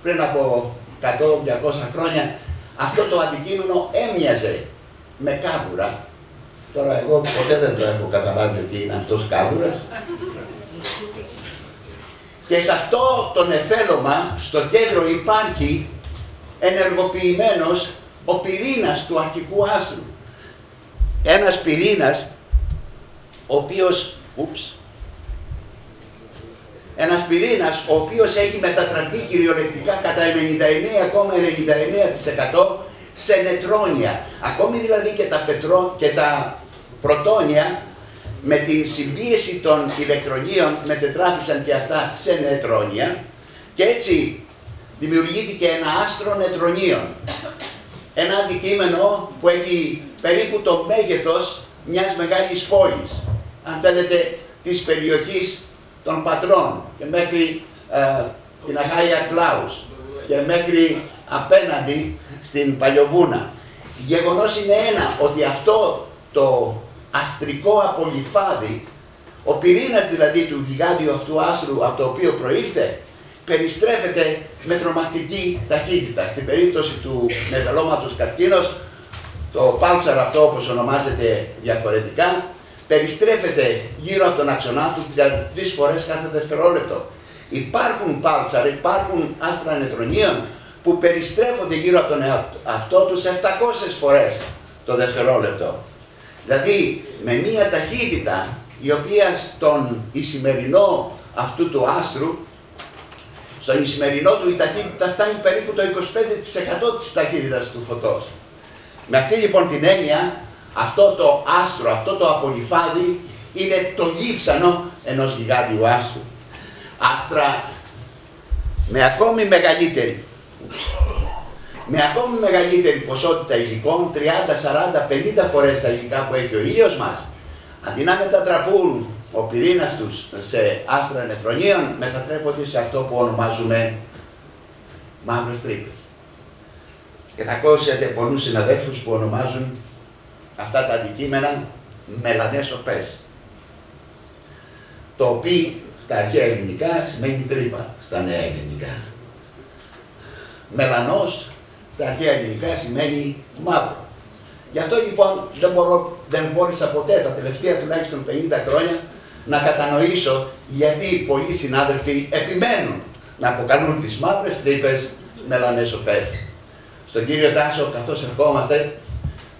πριν από 100-200 χρόνια αυτό το αντικείμενο έμοιαζε με κάβουρα. Τώρα εγώ ποτέ δεν το έχω καταλάβει ότι είναι αυτός κάβουρας. Και σε αυτό το νεφέλωμα στο κέντρο υπάρχει ενεργοποιημένος ο πυρήνας του αρχικού άστρου. Ένας πυρήνας ο οποίος ο οποίος έχει μετατραπεί κυριολεκτικά κατά 99,99% σε νετρόνια. Ακόμη δηλαδή και τα πρωτόνια με την συμπίεση των ηλεκτρονίων μετετράπησαν και αυτά σε νετρόνια και έτσι δημιουργήθηκε ένα άστρο νετρονίων. Ένα αντικείμενο που έχει περίπου το μέγεθος μιας μεγάλης πόλης, αν θέλετε της περιοχής των Πατρών και μέχρι την Αγία Κλάους και μέχρι απέναντι στην Παλιοβούνα. Γεγονός είναι ένα, ότι αυτό το αστρικό απολυφάδι, ο πυρήνας δηλαδή του γιγάντιου αυτού άστρου από το οποίο προήλθε, περιστρέφεται με τρομακτική ταχύτητα. Στην περίπτωση του νεφελώματος καρκίνος, το πάλσαρ αυτό όπως ονομάζεται διαφορετικά, περιστρέφεται γύρω από τον άξονά του 3 φορές κάθε δευτερόλεπτο. Υπάρχουν πάλσαρ, υπάρχουν άστρα νετρονίων που περιστρέφονται γύρω από τον εαυτό τους 700 φορές το δευτερόλεπτο. Δηλαδή με μία ταχύτητα η οποία στον ισημερινό αυτού του άστρου, στον ισημερινό του η ταχύτητα φτάνει περίπου το 25% της ταχύτητας του φωτός. Με αυτή λοιπόν την έννοια, αυτό το άστρο, αυτό το απολυφάδι είναι το λείψανο ενός γιγάντιου άστρου. Άστρα με ακόμη μεγαλύτερη ποσότητα υλικών, 30, 40, 50 φορές τα υλικά που έχει ο ήλιος μας, αντί να μετατραπούν ο πυρήνας τους σε άστρα νετρονίων, μετατρέπονται σε αυτό που ονομάζουμε μαύρες τρύπες. Και θα ακούσετε πολλούς συναδέλφους που ονομάζουν αυτά τα αντικείμενα μελανές οπές. Το οποίο στα αρχαία ελληνικά σημαίνει τρύπα, στα νέα ελληνικά. Μελανός στα αρχαία ελληνικά σημαίνει μαύρο. Γι' αυτό λοιπόν δεν μπόρεσα ποτέ τα τελευταία τουλάχιστον 50 χρόνια να κατανοήσω γιατί πολλοί συνάδελφοι επιμένουν να αποκαλούν τις μαύρες τρύπες μελανές οπές. Στον κύριο Τάσο, καθώς ερχόμαστε,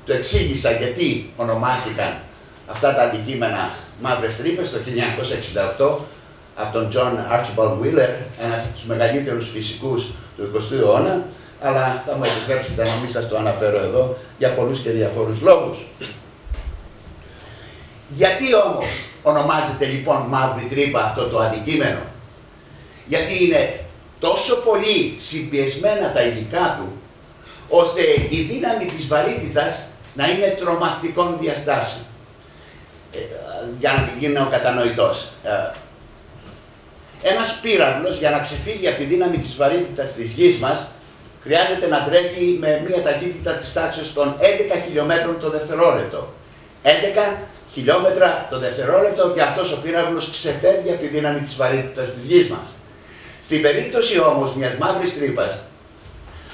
του εξήγησα γιατί ονομάστηκαν αυτά τα αντικείμενα μαύρες τρύπες το 1968 από τον John Archibald Wheeler, ένας από τους μεγαλύτερους φυσικούς του 20ου αιώνα, αλλά θα μου επιτρέψετε να μην σας το αναφέρω εδώ για πολλούς και διαφόρους λόγους. Γιατί όμως ονομάζεται λοιπόν μαύρη τρύπα αυτό το αντικείμενο? Γιατί είναι τόσο πολύ συμπιεσμένα τα υλικά του, ώστε η δύναμη της βαρύτητας να είναι τρομακτικών διαστάσεων. Για να γίνω κατανοητός. Ένας πύραυλος για να ξεφύγει από τη δύναμη της βαρύτητας της γης μας χρειάζεται να τρέχει με μια ταχύτητα της τάξης των 11 χιλιόμετρων το δευτερόλεπτο. 11 χιλιόμετρα το δευτερόλεπτο και αυτός ο πύραυλος ξεφεύγει από τη δύναμη της βαρύτητας της γης μας. Στην περίπτωση όμως μιας μαύρης τρύπας,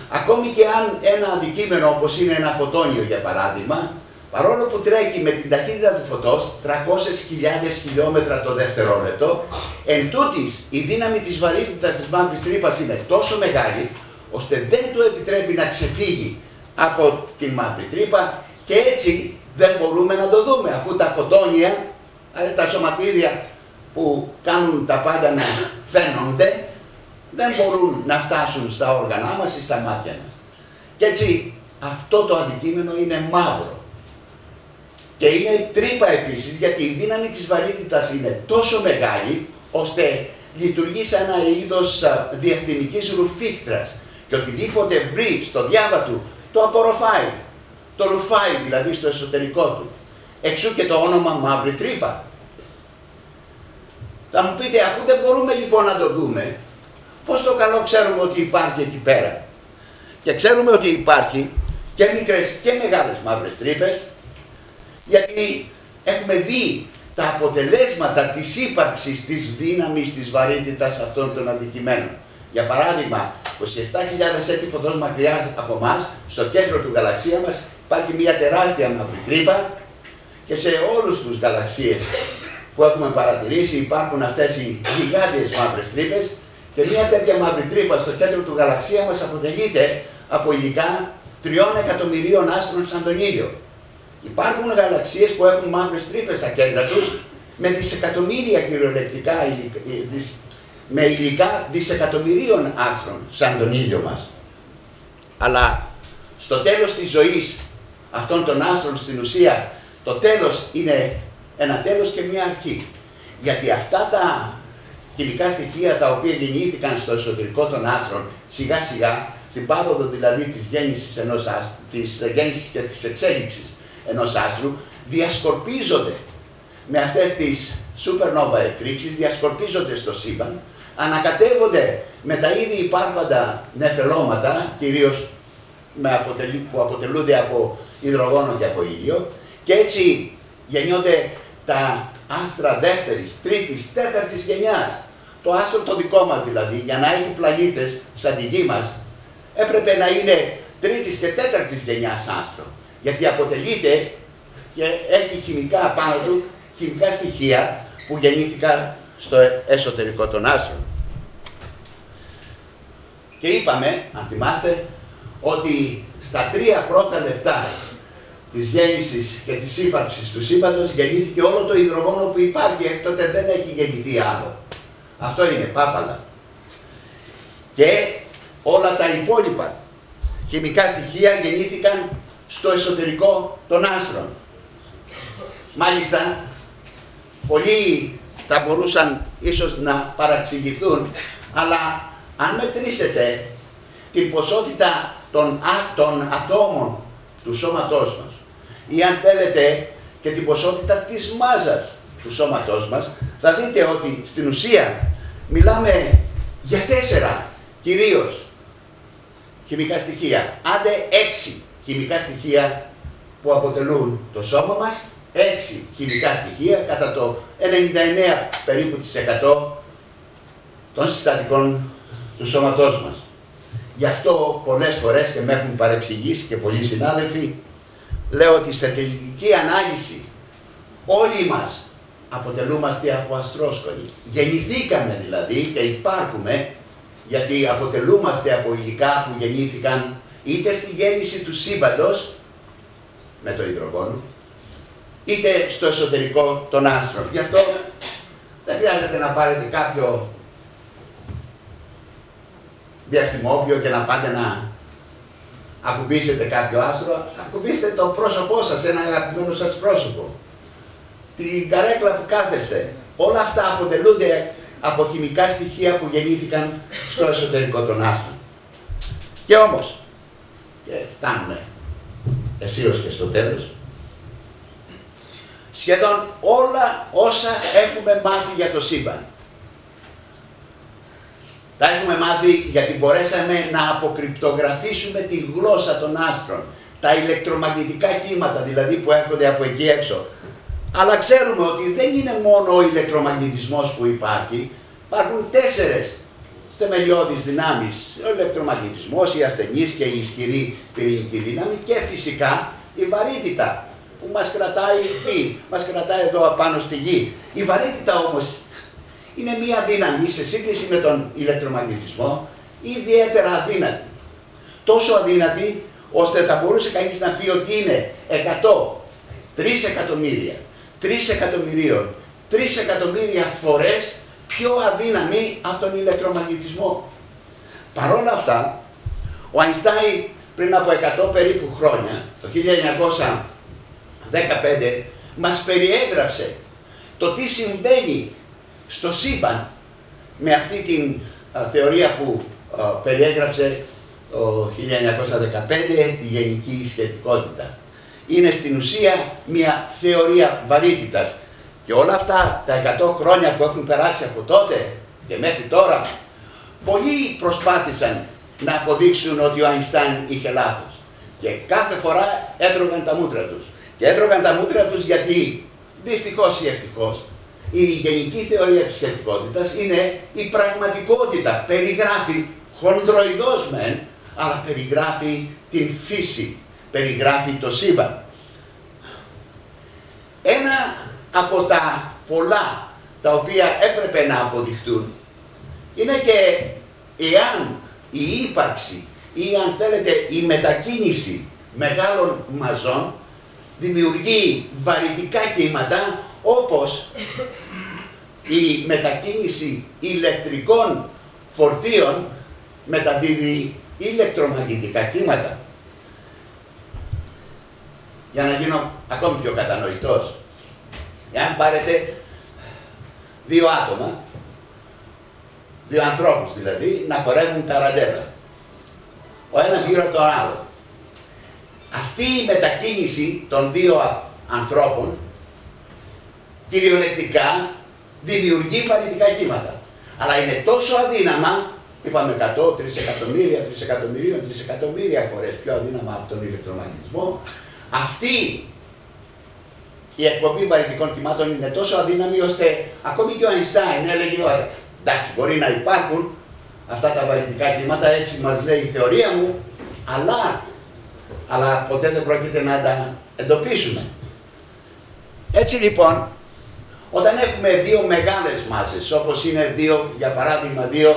ακόμη και αν ένα αντικείμενο όπως είναι ένα φωτόνιο για παράδειγμα, παρόλο που τρέχει με την ταχύτητα του φωτός 300.000 χιλιόμετρα το δευτερόλεπτο, εν τούτης η δύναμη της βαρύτητας της μαύρης τρύπας είναι τόσο μεγάλη, ώστε δεν του επιτρέπει να ξεφύγει από την μαύρη τρύπα και έτσι δεν μπορούμε να το δούμε, αφού τα φωτόνια, τα σωματίδια που κάνουν τα πάντα να φαίνονται, δεν μπορούν να φτάσουν στα όργανά μας ή στα μάτια μας. Και έτσι αυτό το αντικείμενο είναι μαύρο. Και είναι τρύπα επίσης, γιατί η δύναμη της βαρύτητας είναι τόσο μεγάλη, ώστε λειτουργεί σαν ένα είδος διαστημικής ρουφίχτρας και οτιδήποτε βρει στο διάβα του το απορροφάει. Το ρουφάει δηλαδή στο εσωτερικό του. Εξού και το όνομα μαύρη τρύπα. Θα μου πείτε, αφού δεν μπορούμε λοιπόν να το δούμε, πώς το καλό ξέρουμε ότι υπάρχει εκεί πέρα? Και ξέρουμε ότι υπάρχει και μικρές και μεγάλες μαύρες τρύπες, γιατί έχουμε δει τα αποτελέσματα της ύπαρξης της δύναμης της βαρύτητας αυτών των αντικειμένων. Για παράδειγμα, 27.000 έτη φωτός μακριά από εμάς, στο κέντρο του γαλαξία μας, υπάρχει μια τεράστια μαύρη τρύπα και σε όλους τους γαλαξίες που έχουμε παρατηρήσει υπάρχουν αυτές οι γιγάντιες μαύρες τρύπες και μια τέτοια μαύρη τρύπα στο κέντρο του γαλαξία μας αποτελείται από υλικά 3 εκατομμυρίων άστρων σαν τον ήλιο. Υπάρχουν γαλαξίες που έχουν μαύρες τρύπες στα κέντρα τους με δισεκατομμύρια κυριολεκτικά με υλικά δισεκατομμυρίων άστρων σαν τον ήλιο μας. Αλλά στο τέλος της ζωής αυτών των άστρων στην ουσία το τέλος είναι ένα τέλος και μια αρχή. Γιατί αυτά τα χημικά στοιχεία τα οποία γεννήθηκαν στο εσωτερικό των άστρων σιγά σιγά στην πάροδο δηλαδή της γέννησης, της γέννησης και της εξέλιξης ενός άστρου διασκορπίζονται με αυτές τις supernova εκρήξεις, διασκορπίζονται στο σύμπαν, ανακατεύονται με τα ήδη υπάρχοντα νεφελώματα, κυρίως που αποτελούνται από υδρογόνο και από ήλιο, και έτσι γεννιόνται τα άστρα δεύτερης, τρίτης, τέταρτης γενιάς. Το άστρο το δικό μας δηλαδή, για να έχει πλανήτες σαν τη γη μας, έπρεπε να είναι τρίτης και τέταρτης γενιάς άστρο, γιατί αποτελείται και έχει χημικά πάνω του, χημικά στοιχεία που γεννήθηκαν στο εσωτερικό των άστρων. Και είπαμε, αν θυμάστε, ότι στα 3 πρώτα λεπτά της γέννησης και της ύπαρξης του σύμπαντος γεννήθηκε όλο το υδρογόνο που υπάρχει, τότε δεν έχει γεννηθεί άλλο. Αυτό είναι πάπαλα. Και όλα τα υπόλοιπα χημικά στοιχεία γεννήθηκαν στο εσωτερικό των άστρων. Μάλιστα, πολλοί θα μπορούσαν ίσως να παραξηγηθούν, αλλά αν μετρήσετε την ποσότητα των ατόμων του σώματός μας ή αν θέλετε και την ποσότητα της μάζας του σώματός μας, θα δείτε ότι στην ουσία μιλάμε για 4 κυρίως χημικά στοιχεία, άντε 6 χημικά στοιχεία που αποτελούν το σώμα μας, 6 χημικά στοιχεία κατά το 99 περίπου της 100 των συστατικών του σώματός μας. Γι' αυτό πολλές φορές, και με έχουν παρεξηγήσει και πολλοί συνάδελφοι, λέω ότι σε τελική ανάλυση όλοι μας αποτελούμαστε από αστρόσκονοι. Γεννηθήκαμε δηλαδή και υπάρχουμε γιατί αποτελούμαστε από υλικά που γεννήθηκαν είτε στη γέννηση του σύμπαντος με το υδρογόνο, είτε στο εσωτερικό των άστρων. Γι' αυτό δεν χρειάζεται να πάρετε κάποιο διαστημόπιο και να πάτε να ακουμπήσετε κάποιο άστρο. Ακουμπήστε το πρόσωπό σας, ένα αγαπημένο σας πρόσωπο, την καρέκλα που κάθεστε. Όλα αυτά αποτελούνται από χημικά στοιχεία που γεννήθηκαν στο εσωτερικό των άστρων. Και όμως, και φτάνουμε αισίως και στο τέλος, σχεδόν όλα όσα έχουμε μάθει για το σύμπαν, τα έχουμε μάθει γιατί μπορέσαμε να αποκρυπτογραφήσουμε τη γλώσσα των άστρων, τα ηλεκτρομαγνητικά κύματα δηλαδή που έρχονται από εκεί έξω. Αλλά ξέρουμε ότι δεν είναι μόνο ο ηλεκτρομαγνητισμός που υπάρχει, υπάρχουν 4 θεμελιώδεις δυνάμεις. Ο ηλεκτρομαγνητισμός, η ασθενής και η ισχυρή πυρηνική δύναμη και φυσικά η βαρύτητα που μας κρατάει μας κρατάει εδώ απάνω στη γη. Η βαρύτητα όμως είναι μία δύναμη σε σύγκριση με τον ηλεκτρομαγνητισμό ιδιαίτερα αδύνατη. Τόσο αδύνατη ώστε θα μπορούσε κανείς να πει ότι είναι 100, 3 εκατομμύρια, 3 εκατομμυρίων, 3 εκατομμύρια φορές πιο αδύναμη από τον ηλεκτρομαγνητισμό. Παρ' όλα αυτά, ο Αϊνστάιν πριν από 100 περίπου χρόνια, το 1915, μας περιέγραψε το τι συμβαίνει στο σύμπαν με αυτή την θεωρία που περιέγραψε το 1915, τη γενική σχετικότητα. Είναι στην ουσία μια θεωρία βαρύτητας. Και όλα αυτά τα 100 χρόνια που έχουν περάσει από τότε και μέχρι τώρα, πολλοί προσπάθησαν να αποδείξουν ότι ο Αϊνστάιν είχε λάθος. Και κάθε φορά έτρωγαν τα μούτρα τους. Και έτρωγαν τα μούτρα τους γιατί, δυστυχώς ή ευτυχώς, η γενική θεωρία της σχετικότητας είναι η πραγματικότητα. Περιγράφει χονδροειδώς μεν, αλλά περιγράφει την φύση, περιγράφει το σύμπαν. Ένα από τα πολλά τα οποία έπρεπε να αποδειχτούν είναι και εάν η ύπαρξη ή αν θέλετε η μετακίνηση μεγάλων μαζών δημιουργεί βαρυτικά κύματα όπως η μετακίνηση ηλεκτρικών φορτίων μεταδίδει ηλεκτρομαγνητικά κύματα. Για να γίνω ακόμη πιο κατανοητός, εάν πάρετε 2 άτομα, 2 ανθρώπους δηλαδή, να χορεύουν ταραντέλα, ο ένας γύρω από τον άλλο, αυτή η μετακίνηση των 2 ανθρώπων κυριολεκτικά δημιουργεί βαρυτικά κύματα. Αλλά είναι τόσο αδύναμα, είπαμε 100, 3 εκατομμύρια, 3 εκατομμυρίων, 3 εκατομμύρια φορές πιο αδύναμα από τον ηλεκτρομαγνητισμό. Αυτή η εκπομπή βαρυτικών κυμάτων είναι τόσο αδύναμη ώστε ακόμη και ο Αϊνστάιν έλεγε εντάξει, μπορεί να υπάρχουν αυτά τα βαρυτικά κύματα, έτσι μας λέει η θεωρία μου, αλλά ποτέ δεν πρόκειται να τα εντοπίσουμε. Έτσι λοιπόν, όταν έχουμε 2 μεγάλες μάζες, όπως είναι 2, για παράδειγμα 2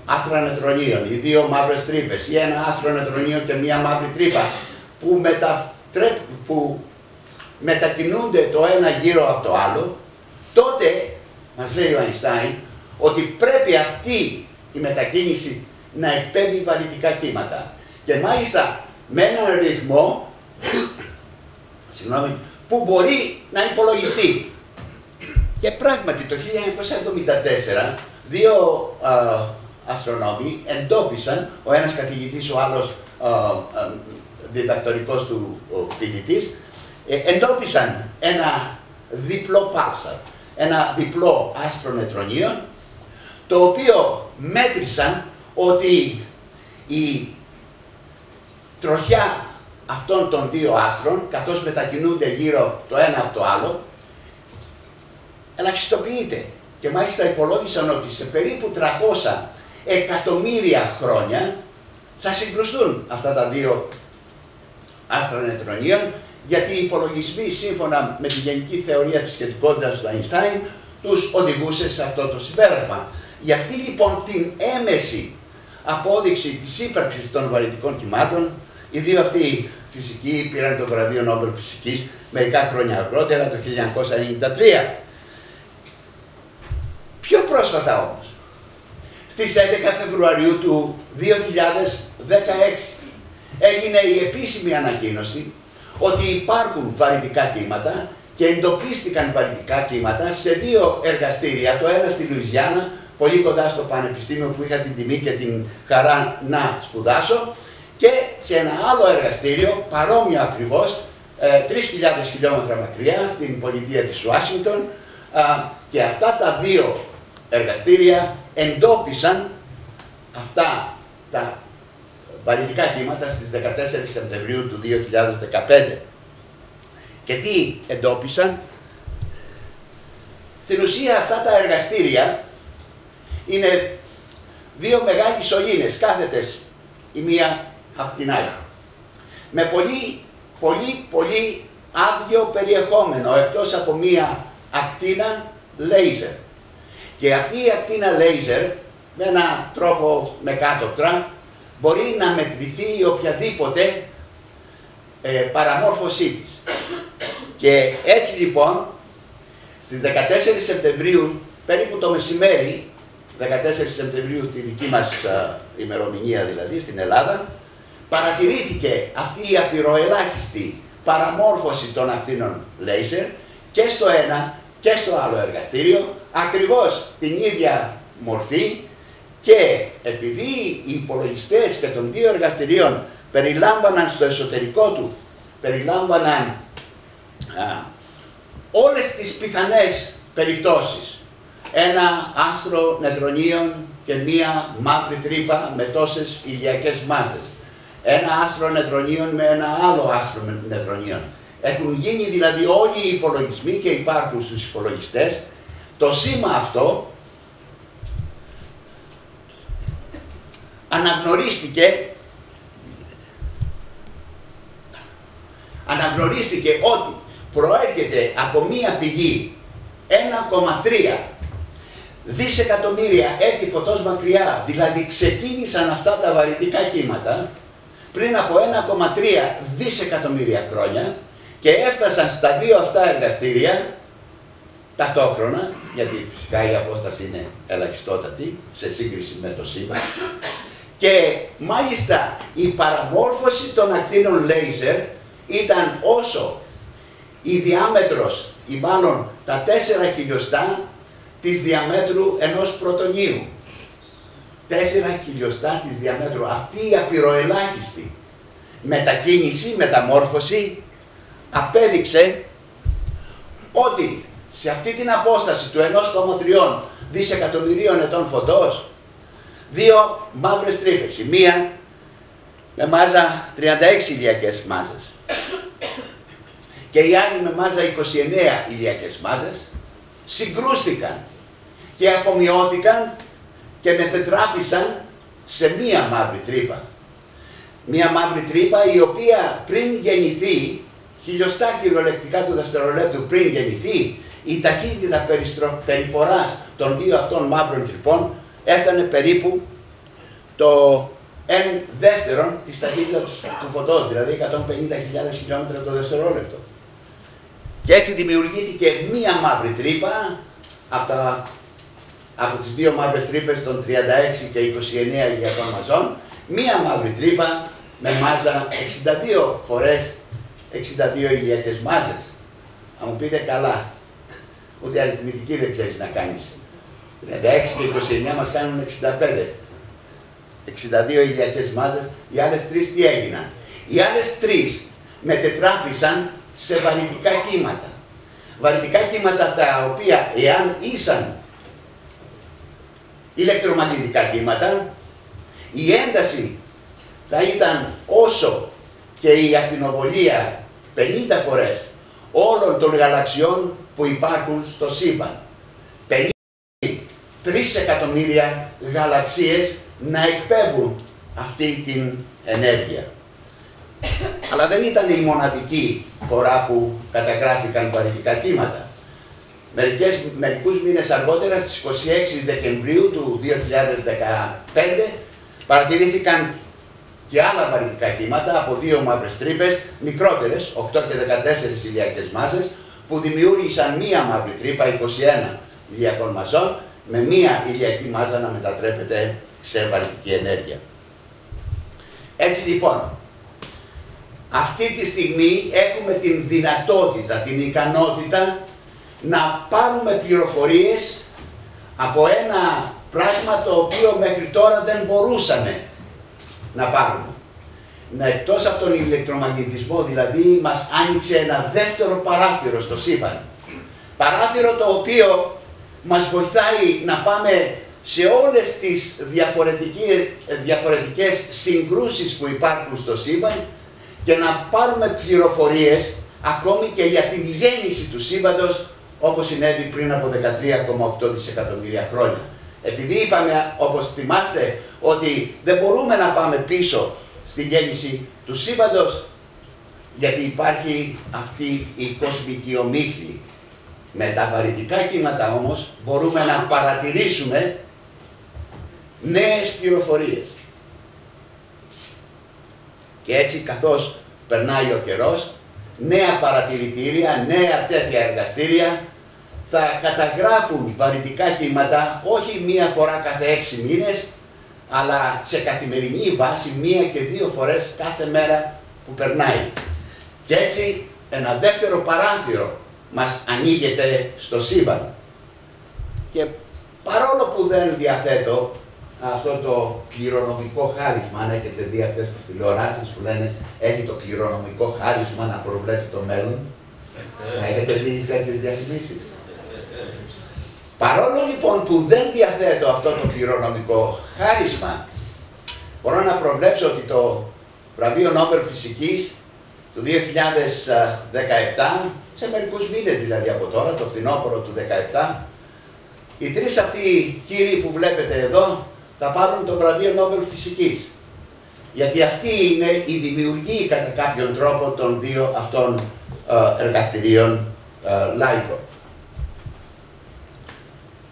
άστρα νετρονίων ή 2 μαύρες τρύπες ή ένα άστρο νετρονίων και μία μαύρη τρύπα, που μετακινούνται το ένα γύρω από το άλλο, τότε μας λέει ο Αϊνστάιν ότι πρέπει αυτή η μετακίνηση να εκπέμπει βαρυτικά κύματα. Και μάλιστα με έναν ρυθμό που μπορεί να υπολογιστεί. Και πράγματι το 1974 δύο αστρονόμοι εντόπισαν, ο ένας καθηγητής, ο άλλος διδακτορικός του φοιτητής, εντόπισαν ένα διπλό pulsar, ένα διπλό άστρο νετρονίων, το οποίο μέτρησαν ότι η τροχιά αυτών των δύο άστρων, καθώς μετακινούνται γύρω το ένα από το άλλο, ελαχιστοποιείται. Και μάλιστα υπολόγισαν ότι σε περίπου 300 εκατομμύρια χρόνια θα συγκρουστούν αυτά τα δύο άστρα νετρονίων, γιατί οι υπολογισμοί σύμφωνα με τη γενική θεωρία της σχετικότητας του Αϊνστάιν τους οδηγούσε σε αυτό το συμπέρασμα. Για αυτή λοιπόν την έμεση απόδειξη της ύπαρξης των βαρυτικών κυμάτων, οι δύο αυτοί φυσικοί πήραν το βραβείο Νόμπελ Φυσικής μερικά χρόνια αργότερα, το 1993. Πιο πρόσφατα όμως, στις 11 Φεβρουαρίου του 2016 έγινε η επίσημη ανακοίνωση ότι υπάρχουν βαρυτικά κύματα και εντοπίστηκαν βαρυτικά κύματα σε δύο εργαστήρια, το ένα στη Λουιζιάννα, πολύ κοντά στο Πανεπιστήμιο που είχα την τιμή και την χαρά να σπουδάσω, και σε ένα άλλο εργαστήριο, παρόμοιο ακριβώς, 3.000 χιλιόμετρα μακριά, στην πολιτεία της Ουάσιγκτον, και αυτά τα δύο εργαστήρια εντόπισαν αυτά τα βαρυτικά κύματα στις 14 Σεπτεμβρίου του 2015. Και τι εντόπισαν? Στην ουσία αυτά τα εργαστήρια είναι δύο μεγάλοι σωλήνες, κάθετες η μία από την άλλη, με πολύ άδειο περιεχόμενο, εκτός από μία ακτίνα λέιζερ. Και αυτή η ακτίνα λέιζερ, με έναν τρόπο με κάτωπτρα, μπορεί να μετρηθεί η οποιαδήποτε παραμόρφωσή της. Και έτσι λοιπόν, στις 14 Σεπτεμβρίου, περίπου το μεσημέρι, 14 Σεπτεμβρίου τη δική μας ημερομηνία δηλαδή, στην Ελλάδα, παρατηρήθηκε αυτή η απειροελάχιστη παραμόρφωση των ακτίνων λέιζερ και στο ένα και στο άλλο εργαστήριο, ακριβώς την ίδια μορφή, και επειδή οι υπολογιστές και των δύο εργαστηρίων περιλάμβαναν στο εσωτερικό του, περιλάμβαναν όλες τις πιθανές περιπτώσεις, ένα άστρο νετρονίων και μία μαύρη τρύπα με τόσες ηλιακές μάζες, ένα άστρο νετρονίων με ένα άλλο άστρο νετρονίων. Έχουν γίνει δηλαδή όλοι οι υπολογισμοί και υπάρχουν στους υπολογιστές. Το σήμα αυτό αναγνωρίστηκε ότι προέρχεται από μία πηγή 1,3 δισεκατομμύρια έτη φωτός μακριά, δηλαδή ξεκίνησαν αυτά τα βαρυτικά κύματα πριν από 1,3 δισεκατομμύρια χρόνια και έφτασαν στα δύο αυτά εργαστήρια ταυτόχρονα, γιατί φυσικά η απόσταση είναι ελαχιστότατη σε σύγκριση με το σύμπαν, και μάλιστα η παραμόρφωση των ακτίνων λέιζερ ήταν όσο η διάμετρος, ή μάλλον τα 4 χιλιοστά της διαμέτρου ενός πρωτονίου. 4 χιλιοστά της διαμέτρου. Αυτή η απειροελάχιστη μετακίνηση, μεταμόρφωση, απέδειξε ότι σε αυτή την απόσταση του 1,3 δισεκατομμυρίων ετών φωτός, δύο μαύρες τρύπες, η μία με μάζα 36 ηλιακές μάζες και η άλλη με μάζα 29 ηλιακές μάζες, συγκρούστηκαν και αφομοιώθηκαν και μετετράπησαν σε μία μαύρη τρύπα. Μία μαύρη τρύπα η οποία πριν γεννηθεί, χιλιοστά κυριολεκτικά του δευτερολέπτου πριν γεννηθεί, η ταχύτητα περιφοράς των δύο αυτών μαύρων τρυπών έφτανε περίπου το εν δεύτερον της ταχύτητας του φωτός, δηλαδή 150.000 χιλιόμετρα το δευτερόλεπτο. Και έτσι δημιουργήθηκε μία μαύρη τρύπα από τις δύο μαύρες τρύπες των 36 και 29 ηλιακών μαζών, μία μαύρη τρύπα με μάζα 62 φορές 62 ηλιακές μάζες. Θα μου πείτε καλά, ούτε αριθμητική δεν ξέρεις να κάνεις. 36 και 29 μας κάνουν 65. 62 ηλιακές μάζες, οι άλλες τρεις τι έγιναν? Οι άλλες τρεις μετετράπησαν σε βαρυτικά κύματα. Βαρυτικά κύματα τα οποία εάν ήσαν ηλεκτρομαγνητικά κύματα, η ένταση θα ήταν όσο και η ακτινοβολία 50 φορές όλων των γαλαξιών που υπάρχουν στο σύμπαν. 3 εκατομμύρια γαλαξίες να εκπέμπουν αυτή την ενέργεια. Αλλά δεν ήταν η μοναδική φορά που καταγράφηκαν βαρυτικά κύματα. Μερικούς μήνες αργότερα, στις 26 Δεκεμβρίου του 2015, παρατηρήθηκαν και άλλα βαρυτικά κύματα από δύο μαύρες τρύπες, μικρότερες, 8 και 14 ηλιακές μάζες, που δημιούργησαν μία μαύρη τρύπα, 21 ηλιακών μαζών, με μία ηλιακή μάζα να μετατρέπεται σε βαρυτική ενέργεια. Έτσι λοιπόν, αυτή τη στιγμή έχουμε την δυνατότητα, την ικανότητα να πάρουμε πληροφορίες από ένα πράγμα το οποίο μέχρι τώρα δεν μπορούσαμε να πάρουμε. Εκτός από τον ηλεκτρομαγνητισμό, δηλαδή, μας άνοιξε ένα δεύτερο παράθυρο στο σύμπαν. Παράθυρο το οποίο μας βοηθάει να πάμε σε όλες τις διαφορετικές συγκρούσεις που υπάρχουν στο σύμπαν και να πάρουμε πληροφορίες ακόμη και για την γέννηση του σύμπαντος, όπως συνέβη πριν από 13,8 δισεκατομμύρια χρόνια. Επειδή είπαμε, όπως θυμάστε, ότι δεν μπορούμε να πάμε πίσω στη γέννηση του σύμπαντος, γιατί υπάρχει αυτή η κοσμική ομίχλη. Με τα βαρυτικά κύματα όμως μπορούμε να παρατηρήσουμε νέες πληροφορίες. Και έτσι, καθώς περνάει ο καιρός, νέα παρατηρητήρια, νέα τέτοια εργαστήρια θα καταγράφουν βαρυτικά κύματα όχι μία φορά κάθε 6 μήνες, αλλά σε καθημερινή βάση 1 και 2 φορές κάθε μέρα που περνάει. Και έτσι ένα δεύτερο παράθυρο μας ανοίγεται στο σύμπαν. Και παρόλο που δεν διαθέτω αυτό το κληρονομικό χάρισμα, αν έχετε δει αυτές τις τηλεοράσεις που λένε έχει το κληρονομικό χάρισμα να προβλέπει το μέλλον, έχετε δει τέτοιες διαφημίσεις? Παρόλο λοιπόν που δεν διαθέτω αυτό το κληρονομικό χάρισμα, μπορώ να προβλέψω ότι το βραβείο Νόμπελ Φυσικής του 2017, σε μερικούς μήνες δηλαδή από τώρα, το φθινόπωρο του 2017, οι τρεις αυτοί κύριοι που βλέπετε εδώ θα πάρουν το βραβείο Νόμπελ Φυσικής. Γιατί αυτοί είναι οι δημιουργοί κατά κάποιον τρόπο των δύο αυτών εργαστηρίων LIGO.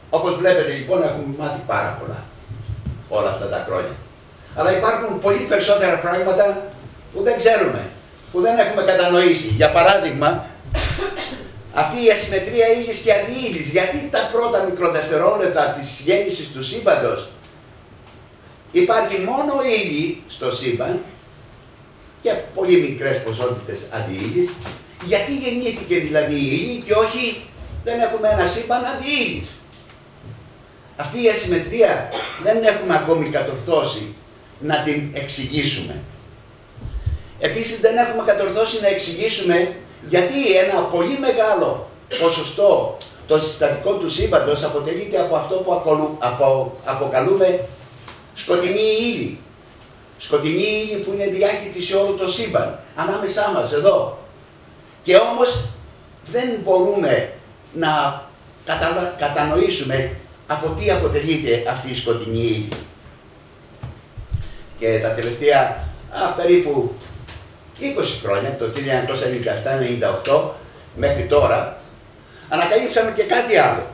Όπως βλέπετε λοιπόν έχουμε μάθει πάρα πολλά όλα αυτά τα χρόνια. Αλλά υπάρχουν πολύ περισσότερα πράγματα που δεν ξέρουμε, που δεν έχουμε κατανοήσει. Για παράδειγμα, αυτή η ασυμμετρία ύλης και αντιύλης. Γιατί τα πρώτα μικροδευτερόλεπτα της γέννησης του σύμπαντος υπάρχει μόνο ύλη στο σύμπαν και πολύ μικρές ποσότητες αντιύλης? Γιατί γεννήθηκε δηλαδή η ύλη και όχι δεν έχουμε ένα σύμπαν αντιύλης? Αυτή η ασυμμετρία δεν έχουμε ακόμη κατορθώσει να την εξηγήσουμε. Επίσης δεν έχουμε κατορθώσει να εξηγήσουμε γιατί ένα πολύ μεγάλο ποσοστό των συστατικών του σύμπαντος αποτελείται από αυτό που αποκαλούμε σκοτεινή ύλη. Σκοτεινή ύλη που είναι διάχυτη σε όλο το σύμπαν, ανάμεσά μας εδώ. Και όμως δεν μπορούμε να κατανοήσουμε από τι αποτελείται αυτή η σκοτεινή ύλη. Και τα τελευταία περίπου 20 χρόνια, το 1997-98 μέχρι τώρα, ανακαλύψαμε και κάτι άλλο.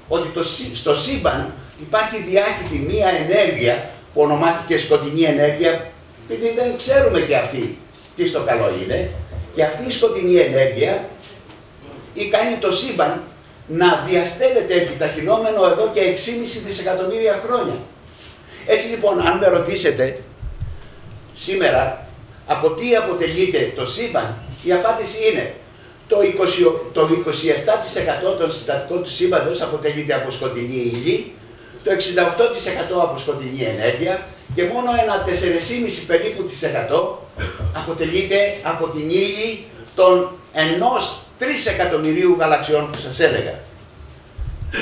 Ότι στο σύμπαν υπάρχει διάχυτη μία ενέργεια που ονομάστηκε σκοτεινή ενέργεια, επειδή δεν ξέρουμε και αυτή τι στο καλό είναι, και αυτή η σκοτεινή ενέργεια κάνει το σύμπαν να διαστέλλεται επιταχυνόμενο εδώ και 6,5 δισεκατομμύρια χρόνια. Έτσι λοιπόν, αν με ρωτήσετε σήμερα από τι αποτελείται το σύμπαν, η απάντηση είναι το 27% των συστατικών του σύμπαντος αποτελείται από σκοτεινή ύλη, το 68% από σκοτεινή ενέργεια και μόνο ένα 4,5 περίπου % αποτελείται από την ύλη των 1-3 εκατομμυρίου γαλαξιών που σας έλεγα.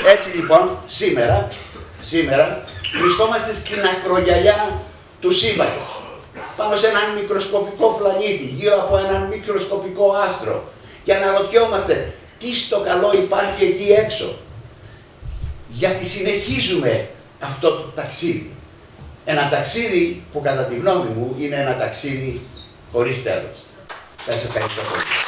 Έτσι λοιπόν, σήμερα βρισκόμαστε στην ακρογιαλιά του σύμπαντος, πάνω σε έναν μικροσκοπικό πλανήτη, γύρω από έναν μικροσκοπικό άστρο και αναρωτιόμαστε τι στο καλό υπάρχει εκεί έξω. Γιατί συνεχίζουμε αυτό το ταξίδι. Ένα ταξίδι που κατά τη γνώμη μου είναι ένα ταξίδι χωρίς τέλος. Σας ευχαριστώ πολύ.